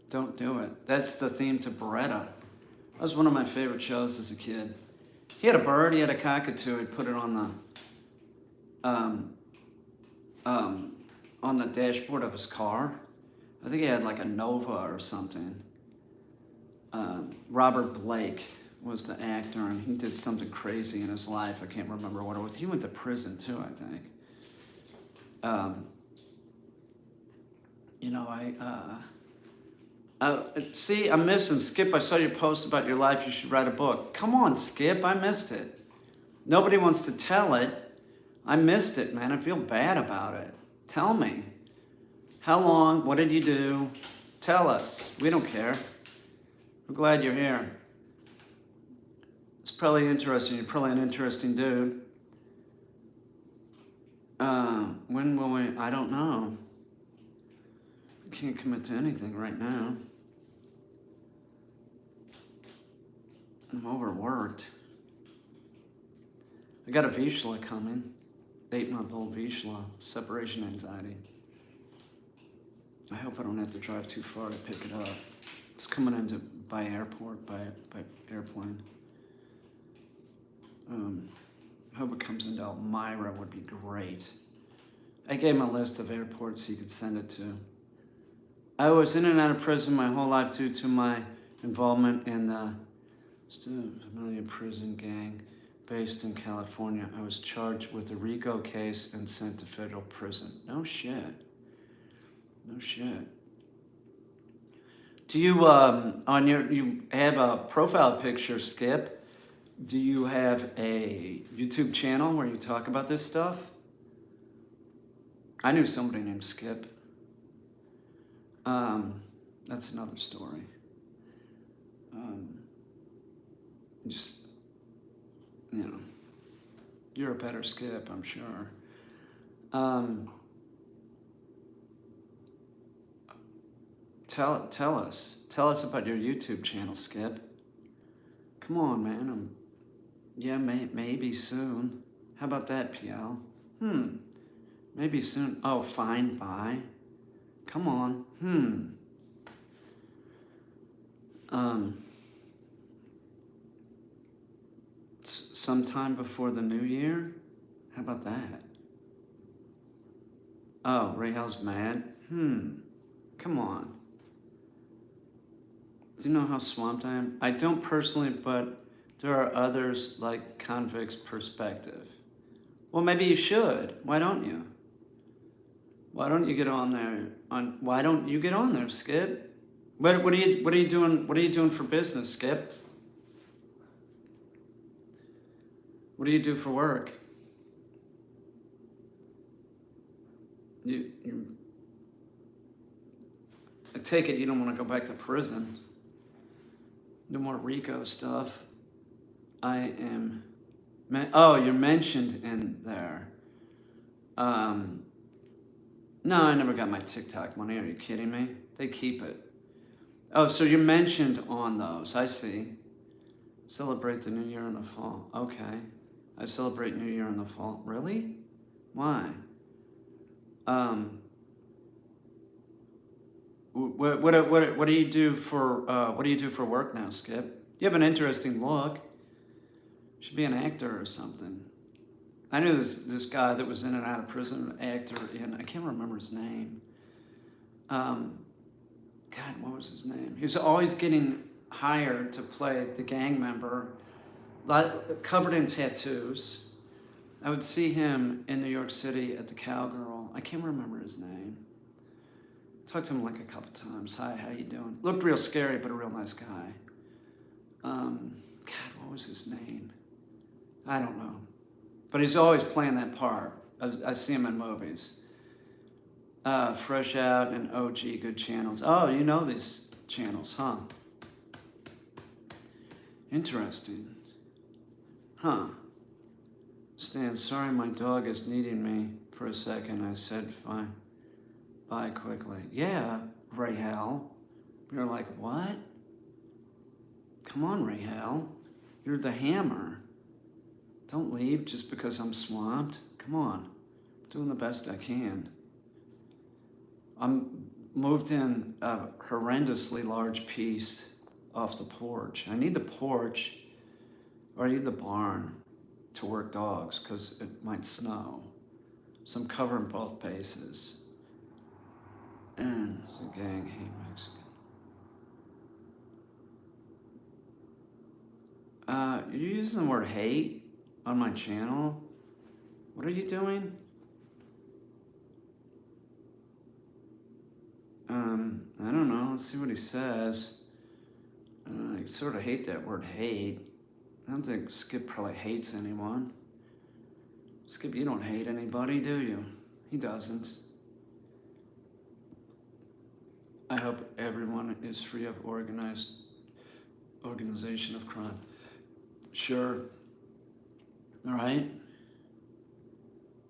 Don't do it. That's the theme to Beretta. That was one of my favorite shows as a kid. He had a bird, he had a cockatoo, he put it on the dashboard of his car. I think he had like a Nova or something. Robert Blake was the actor, and he did something crazy in his life. I can't remember what it was. He went to prison too, I think. See, I'm missing. Skip, I saw your post about your life. You should write a book. Come on, Skip, I missed it. Nobody wants to tell it. I missed it, man. I feel bad about it. Tell me. How long? What did you do? Tell us. We don't care. We're glad you're here. It's probably interesting. You're probably an interesting dude. When will we? I don't know. I can't commit to anything right now. I'm overworked. I got a Vishla coming. 8-month-old Vishla, separation anxiety. I hope I don't have to drive too far to pick it up. It's coming into by airport, by airplane. I hope it comes into Elmira, would be great. I gave him a list of airports he could send it to. I was in and out of prison my whole life due to my involvement in the familiar prison gang based in California. I was charged with a RICO case and sent to federal prison. No shit. No shit. Do you you have a profile picture, Skip? Do you have a YouTube channel where you talk about this stuff? I knew somebody named Skip. That's another story. Just, you know, you're a better Skip, I'm sure. Tell us about your YouTube channel, Skip. Come on, man. Yeah, maybe soon. How about that, PL? Maybe soon. Oh, fine, bye. Come on. Sometime before the new year? How about that? Oh, Rahel's mad? Come on. Do you know how swamped I am? I don't personally, but there are others like Convict's Perspective. Well, maybe you should. Why don't you? Why don't you get on there? Why don't you get on there, Skip? What are you doing? What are you doing for business, Skip? What do you do for work? I take it you don't want to go back to prison. No more RICO stuff. I am... Oh, you're mentioned in there. No, I never got my TikTok money. Are you kidding me? They keep it. Oh, so you're mentioned on those. I see. Celebrate the New Year in the fall. Okay. I celebrate New Year in the fall. Really? Why? What do you do for work now, Skip? You have an interesting look. You should be an actor or something. I knew this guy that was in and out of prison, an actor, and I can't remember his name. God, what was his name? He was always getting hired to play the gang member, covered in tattoos. I would see him in New York City at the Cowgirl. I can't remember his name. I talked to him like a couple times. Hi, how you doing? Looked real scary, but a real nice guy. God, what was his name? I don't know. But he's always playing that part. I see him in movies. Fresh Out and OG, good channels. Oh, you know these channels, huh? Interesting. Huh. Stan, sorry my dog is needing me for a second. I said fine. Bye quickly. Yeah, Rahel. You're like, what? Come on, Rahel. You're the hammer. Don't leave just because I'm swamped. Come on. I'm doing the best I can. I'm moved in a horrendously large piece off the porch. I need the porch, or I need the barn to work dogs because it might snow. So I'm covering both bases. And the gang hate Mexican. You're using the word hate on my channel? What are you doing? I don't know. Let's see what he says. I sort of hate that word hate. I don't think Skip probably hates anyone. Skip, you don't hate anybody, do you? He doesn't. I hope everyone is free of organization of crime. Sure. All right?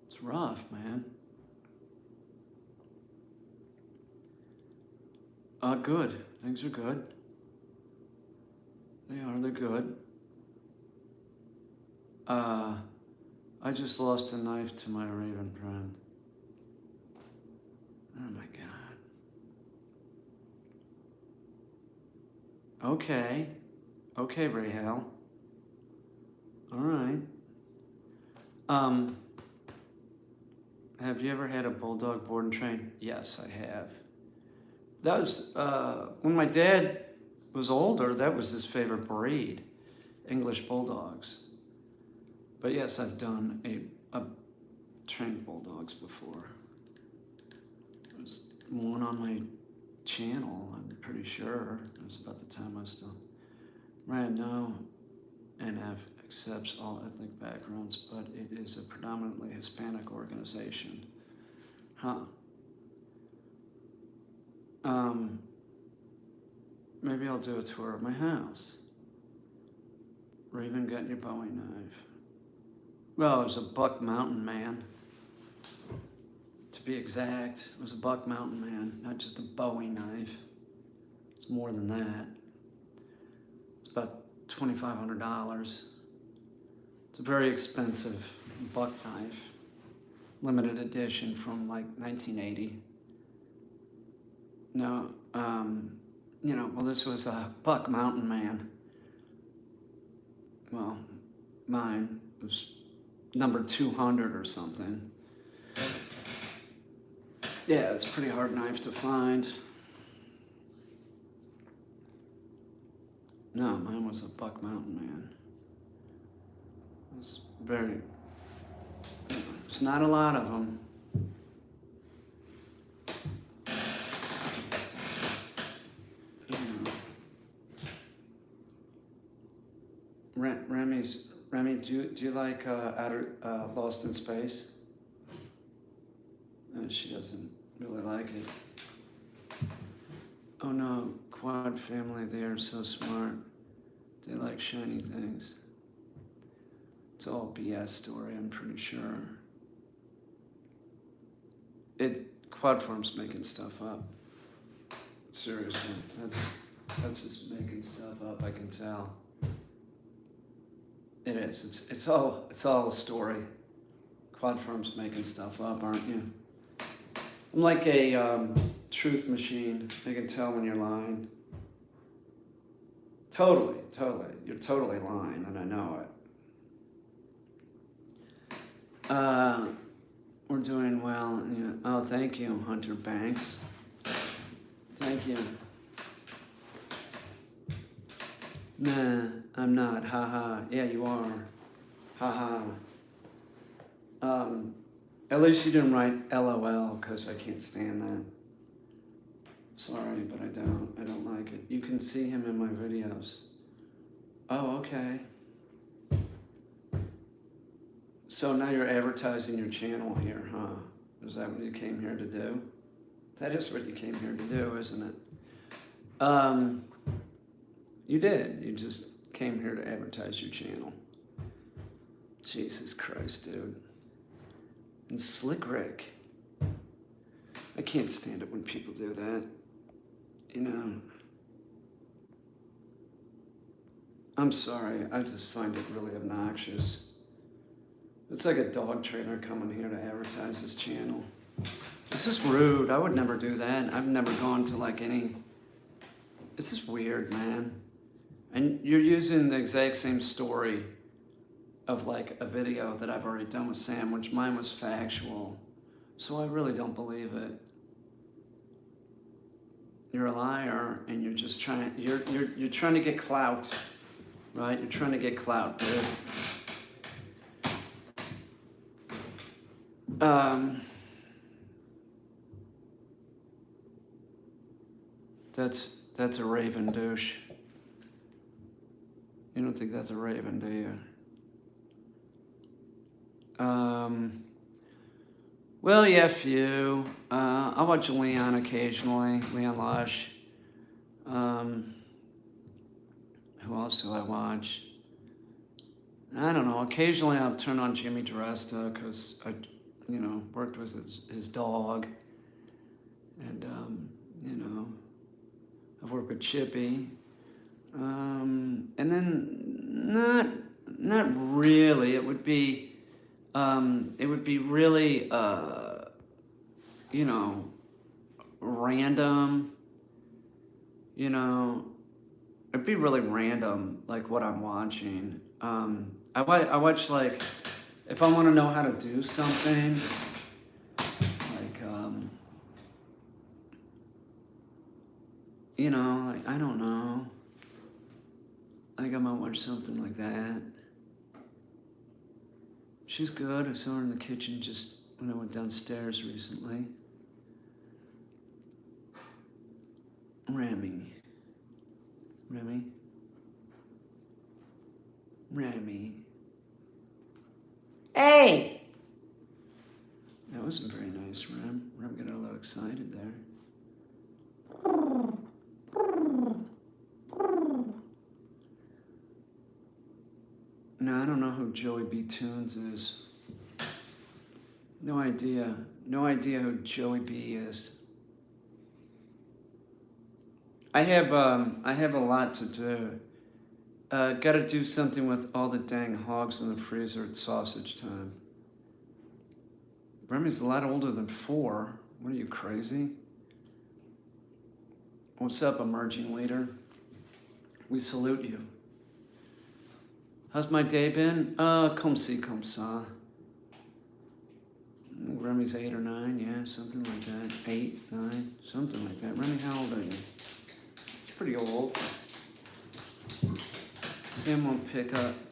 It's rough, man. Good. Things are good. They're good. I just lost a knife to my raven friend. Oh my God. Okay. Okay, Rahel. All right. Have you ever had a bulldog board and train? Yes, I have. That was, when my dad was older, that was his favorite breed, English bulldogs. But yes, I've done a trained bulldogs before. There's one on my channel, I'm pretty sure. It was about the time I was still. Right now, NF accepts all ethnic backgrounds, but it is a predominantly Hispanic organization. Huh. Maybe I'll do a tour of my house. Raven got your Bowie knife. Well, it was a Buck Mountain Man. To be exact, it was a Buck Mountain Man, not just a Bowie knife. It's more than that. It's about $2,500. It's a very expensive buck knife, limited edition from like 1980. No, well, this was a Buck Mountain Man. Well, mine was number 200 or something. Yeah, it's a pretty hard knife to find. No, mine was a Buck Mountain Man. It was there's not a lot of them. Remy, do you like Lost in Space? She doesn't really like it. Oh no, Quad family, they are so smart. They like shiny things. It's all BS story, I'm pretty sure. Quad Farm's making stuff up. Seriously, that's just making stuff up, I can tell. It is. It's all a story. Quad Farm's making stuff up, aren't you? I'm like a truth machine. I can tell when you're lying. Totally. You're totally lying, and I know it. We're doing well. Yeah. Oh, thank you, Hunter Banks. Thank you. Nah, I'm not. Haha. Yeah, you are. Haha. At least you didn't write LOL, because I can't stand that. Sorry, but I don't like it. You can see him in my videos. Oh, okay. So now you're advertising your channel here, huh? Is that what you came here to do? That is what you came here to do, isn't it? You did. You just came here to advertise your channel. Jesus Christ, dude. And Slick Rick. I can't stand it when people do that. You know. I'm sorry. I just find it really obnoxious. It's like a dog trainer coming here to advertise his channel. This is rude. I would never do that. I've never gone to like any... This is weird, man. And you're using the exact same story of like a video that I've already done with Sam, which mine was factual. So I really don't believe it. You're a liar, and you're just trying. You're trying to get clout, right? You're trying to get clout, dude. That's a raven, douche. You don't think that's a raven, do you? Well, yeah, few. I watch Leon occasionally, Leon Lush. Who else do I watch? I don't know. Occasionally I'll turn on Jimmy DiResta because I, worked with his dog. And, I've worked with Chippy. And then not really. It would be It would be really, you know, random, you know, it'd be really random, like what I'm watching. I watch like, if I want to know how to do something, like, you know, like, I don't know. I think I might watch something like that. She's good. I saw her in the kitchen just when I went downstairs recently. Remy. Remy. Remy. Hey! That wasn't very nice, Rem. Rem got a little excited there. No, I don't know who Joey B. Tunes is. No idea. No idea who Joey B is. I have a lot to do. Gotta do something with all the dang hogs in the freezer at sausage time. Remy's a lot older than 4. What are you, crazy? What's up, emerging leader? We salute you. How's my day been? Comme ci, comme ça. Remy's 8 or 9, yeah, something like that. 8, 9, something like that. Remy, how old are you? It's pretty old. Sam won't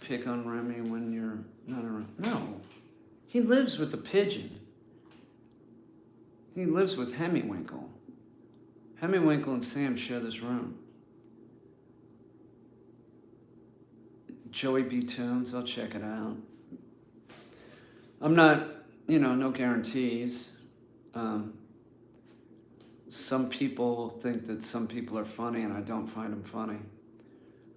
pick on Remy when you're not around. No, he lives with a pigeon. He lives with Hemiwinkle. Hemiwinkle and Sam share this room. Joey B. Tunes, I'll check it out. I'm not, no guarantees. Some people think that some people are funny, and I don't find them funny.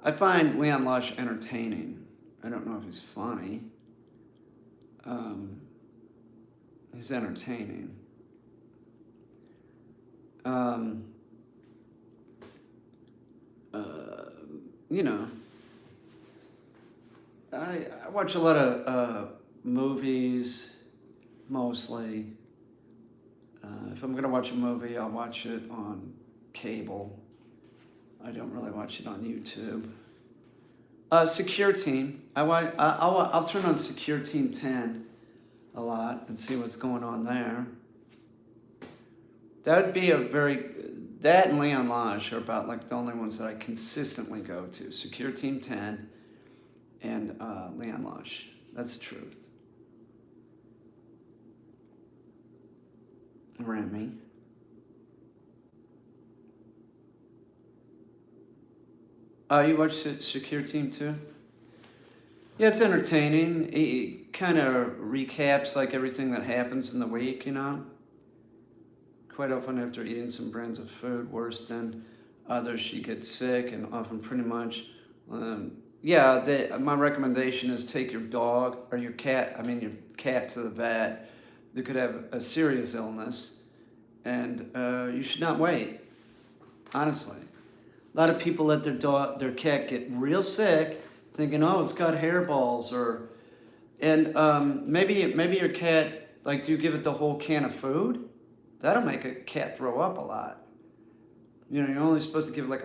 I find Leon Lush entertaining. I don't know if he's funny. He's entertaining. I watch a lot of movies, mostly. If I'm gonna watch a movie, I'll watch it on cable. I don't really watch it on YouTube. Secure Team. I'll turn on Secure Team 10 a lot and see what's going on there. That would be that and Leon Lodge are about like the only ones that I consistently go to. Secure Team 10 and Leon Lodge. That's the truth. Remy. You watch Secure Team 2? Yeah, it's entertaining. It kind of recaps like everything that happens in the week, Quite often after eating some brands of food worse than others, she gets sick, and often pretty much, my recommendation is take your dog or your cat to the vet. You could have a serious illness, and you should not wait, honestly. A lot of people let their cat get real sick, thinking, oh, it's got hairballs, and maybe your cat, like, do you give it the whole can of food? That'll make a cat throw up a lot. You're only supposed to give like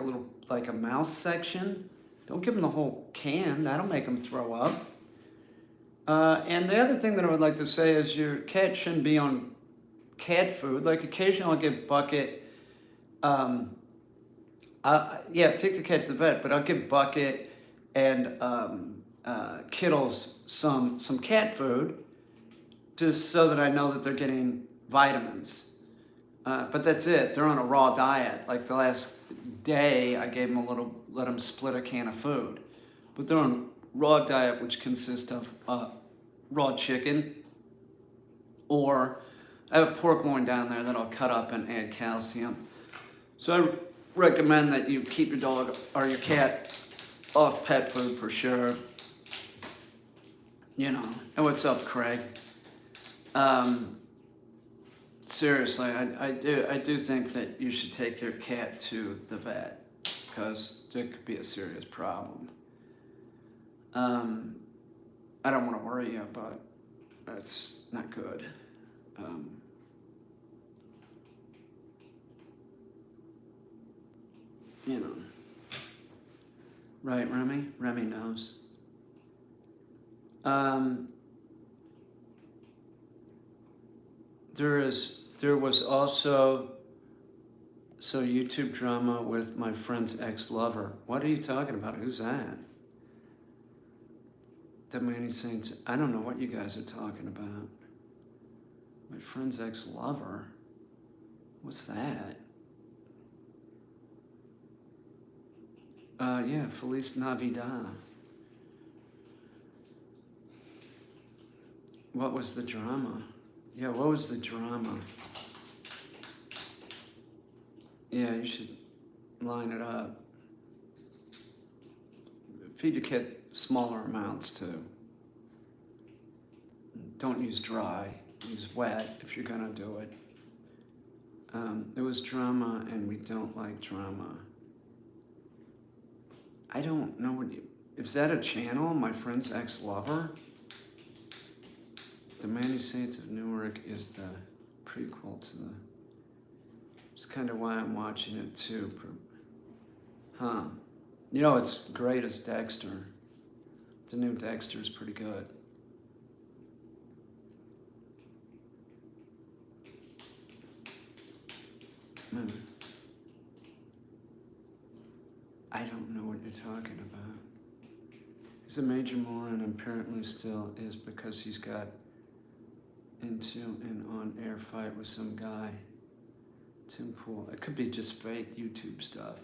a mouse section. Don't give them the whole can. That'll make them throw up. And the other thing that I would like to say is your cat shouldn't be on cat food. Like occasionally I'll give Bucket, take the cat to the vet, but I'll give Bucket and Kittles some cat food just so that I know that they're getting vitamins. But that's it. They're on a raw diet. Like the last day, I gave them let them split a can of food. But they're on raw diet, which consists of raw chicken, or I have a pork loin down there that I'll cut up and add calcium. So I recommend that you keep your dog or your cat off pet food for sure. And what's up, Craig? Seriously, I do think that you should take your cat to the vet because there could be a serious problem. I don't want to worry you, but That's not good. You know. Right, Remy? Remy knows. There was also YouTube drama with my friend's ex-lover. What are you talking about? Who's that? The Manny Saints. I don't know what you guys are talking about. My friend's ex-lover? What's that? Yeah, Feliz Navidad. What was the drama? Yeah, what was the drama? Yeah, you should line it up. Feed your kid smaller amounts too. Don't use dry, use wet if you're gonna do it. It was drama and we don't like drama. I don't know what you, is that a channel, My Friend's Ex-Lover? The Many Saints of Newark is the prequel to the, it's kind of why I'm watching it too. Huh. You know, it's great as Dexter. The new Dexter's pretty good. I don't know what you're talking about. He's a major moron and apparently still is because he's got into an on-air fight with some guy. Tim Pool. It could be just fake YouTube stuff.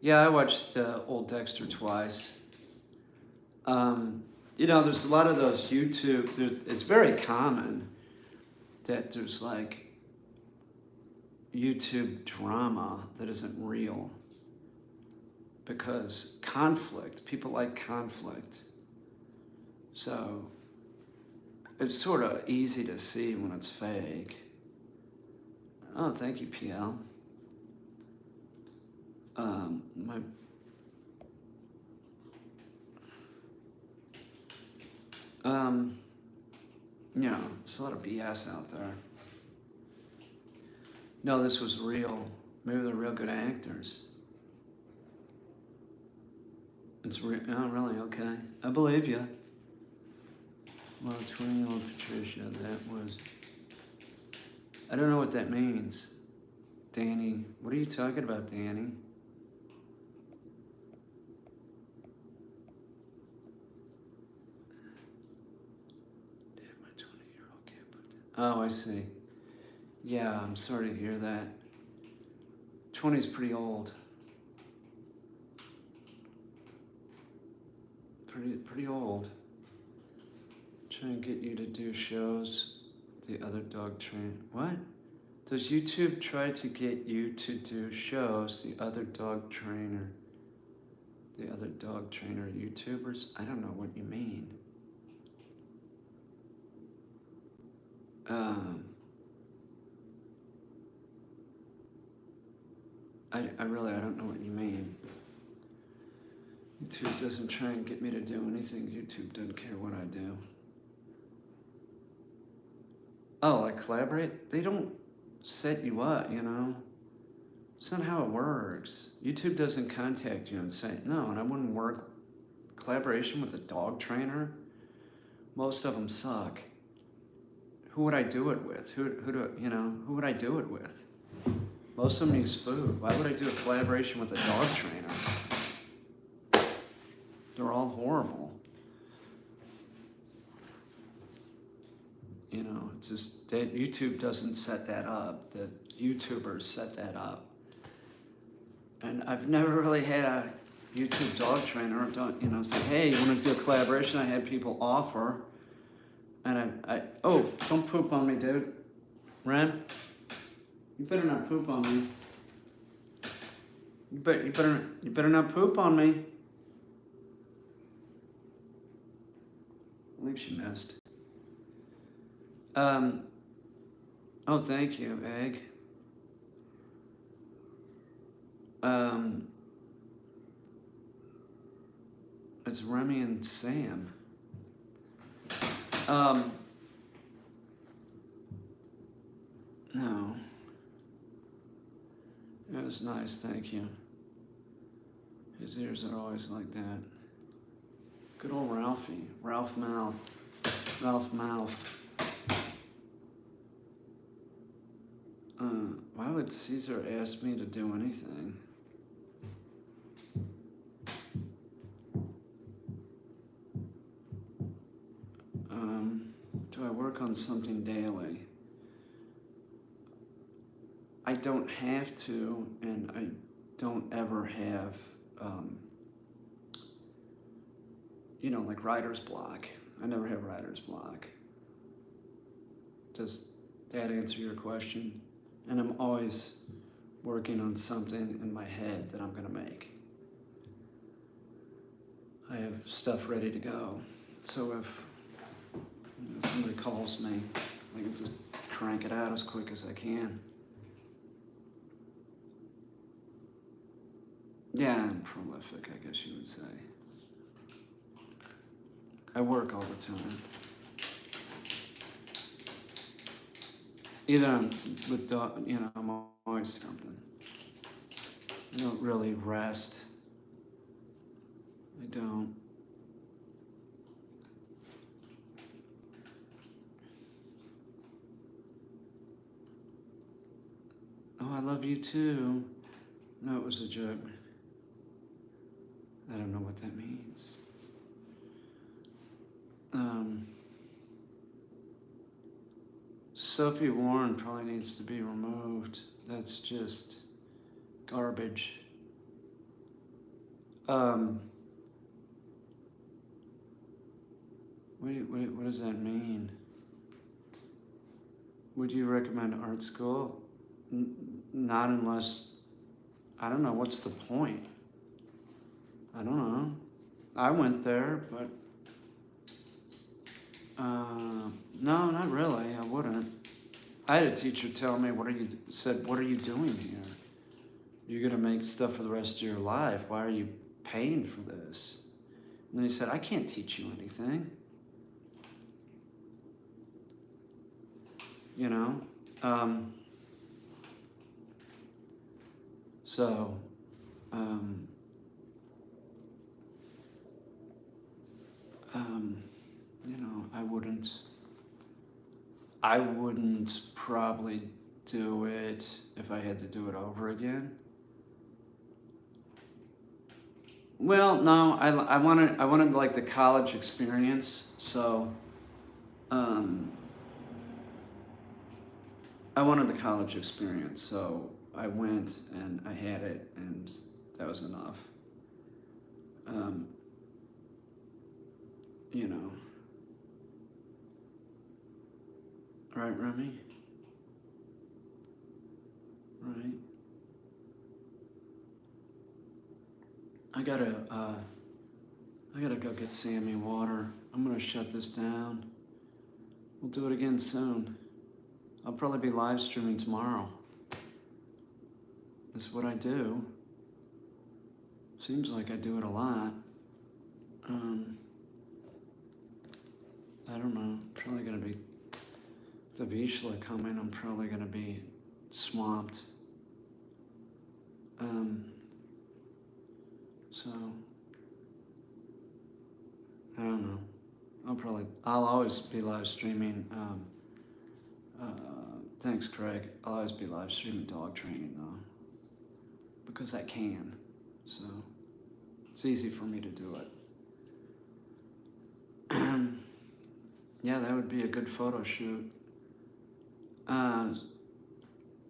Yeah, I watched old Dexter twice. You know, there's a lot of those YouTube, it's very common that there's like YouTube drama that isn't real. Because conflict, people like conflict. So it's sort of easy to see when it's fake. Oh, thank you, PL. You know, there's a lot of BS out there. No, this was real. Maybe they're real good actors. It's real. Oh, really? Okay. I believe you. Well, 20-year-old Patricia, that was... I don't know what that means. Danny. What are you talking about, Danny? Damn, my 20-year-old can't put that. Oh, I see. Yeah, I'm sorry to hear that. 20's pretty old. Pretty old. Try and get you to do shows. The other dog trainer. What? Does YouTube try to get you to do shows? The other dog trainer. The other dog trainer YouTubers? I don't know what you mean. I don't know what you mean. YouTube doesn't try and get me to do anything. YouTube doesn't care what I do. Oh, like collaborate? They don't set you up, you know? It's not how it works. YouTube doesn't contact you and say, no, and I wouldn't work collaboration with a dog trainer. Most of them suck. Who would I do it with? Who would I do it with? Most of them use food. Why would I do a collaboration with a dog trainer? They're all horrible. You know, it's just that YouTube doesn't set that up. The YouTubers set that up. And I've never really had a YouTube dog trainer, say, hey, you want to do a collaboration? I had people offer. And oh, don't poop on me, dude. Ren, you better not poop on me. You better not poop on me. I think she missed. Oh, thank you, Egg. It's Remy and Sam. No. It was nice, thank you. His ears are always like that. Good old Ralphie. Ralph Mouth. Ralph Mouth. Why would Caesar ask me to do anything? Do I work on something daily? I don't have to, and I don't ever have, like writer's block. I never have writer's block. Does that answer your question? And I'm always working on something in my head that I'm gonna make. I have stuff ready to go. So if somebody calls me, I can just crank it out as quick as I can. Yeah, I'm prolific, I guess you would say. I work all the time. Either I'm with, I'm always something. I don't really rest. I don't. Oh, I love you too. No, it was a joke. I don't know what that means. Sophie Warren probably needs to be removed. That's just garbage. What does that mean? Would you recommend art school? Not unless, I don't know, what's the point? I don't know. I went there, but no, not really. I wouldn't. I had a teacher tell me, what are you doing here? You're gonna make stuff for the rest of your life. Why are you paying for this? And then he said, I can't teach you anything. So, I wouldn't probably do it if I had to do it over again. Well, no, I wanted like the college experience, so, I wanted the college experience, so I went and I had it, and that was enough. Right, Remy? Right. I gotta go get Sammy water. I'm gonna shut this down. We'll do it again soon. I'll probably be live streaming tomorrow. That's what I do. Seems like I do it a lot. I don't know. Probably gonna be the Vishla coming. I'm probably gonna be swamped. So I don't know. I'll always be live streaming. Thanks, Craig. I'll always be live streaming dog training though, because I can. So it's easy for me to do it. Yeah, that would be a good photo shoot.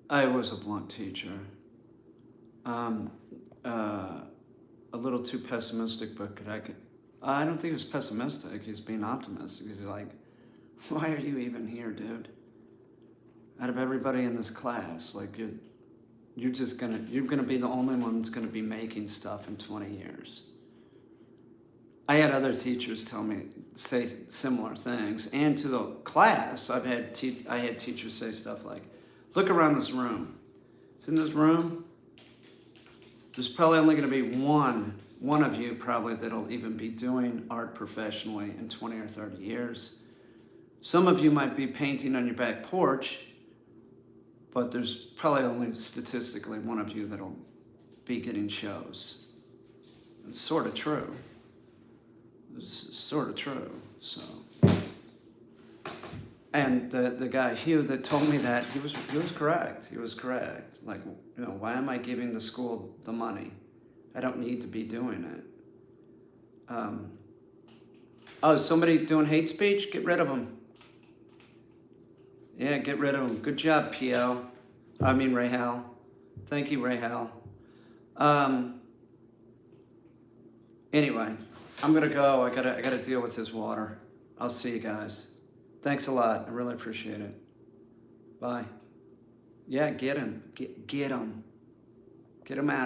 I was a blunt teacher. A little too pessimistic, but I don't think he was pessimistic. He's being optimistic. He's like, why are you even here, dude? Out of everybody in this class, like you're gonna be the only one that's gonna be making stuff in 20 years. I had other teachers say similar things, and to the class, I had teachers say stuff like, look around this room. It's in this room. There's probably only going to be one of you probably that'll even be doing art professionally in 20 or 30 years. Some of you might be painting on your back porch, but there's probably only statistically one of you that'll be getting shows. It's sort of true. It's sort of true, so. And the guy, Hugh, that told me that, he was correct. He was correct. Like, you know, why am I giving the school the money? I don't need to be doing it. Oh, is somebody doing hate speech? Get rid of them. Yeah, get rid of them. Good job, P.L. I mean, Rahal. Thank you, Rahal. Anyway, I'm gonna go. I gotta deal with this water. I'll see you guys. Thanks a lot. I really appreciate it. Bye. Yeah, get him. Get him. Get him out.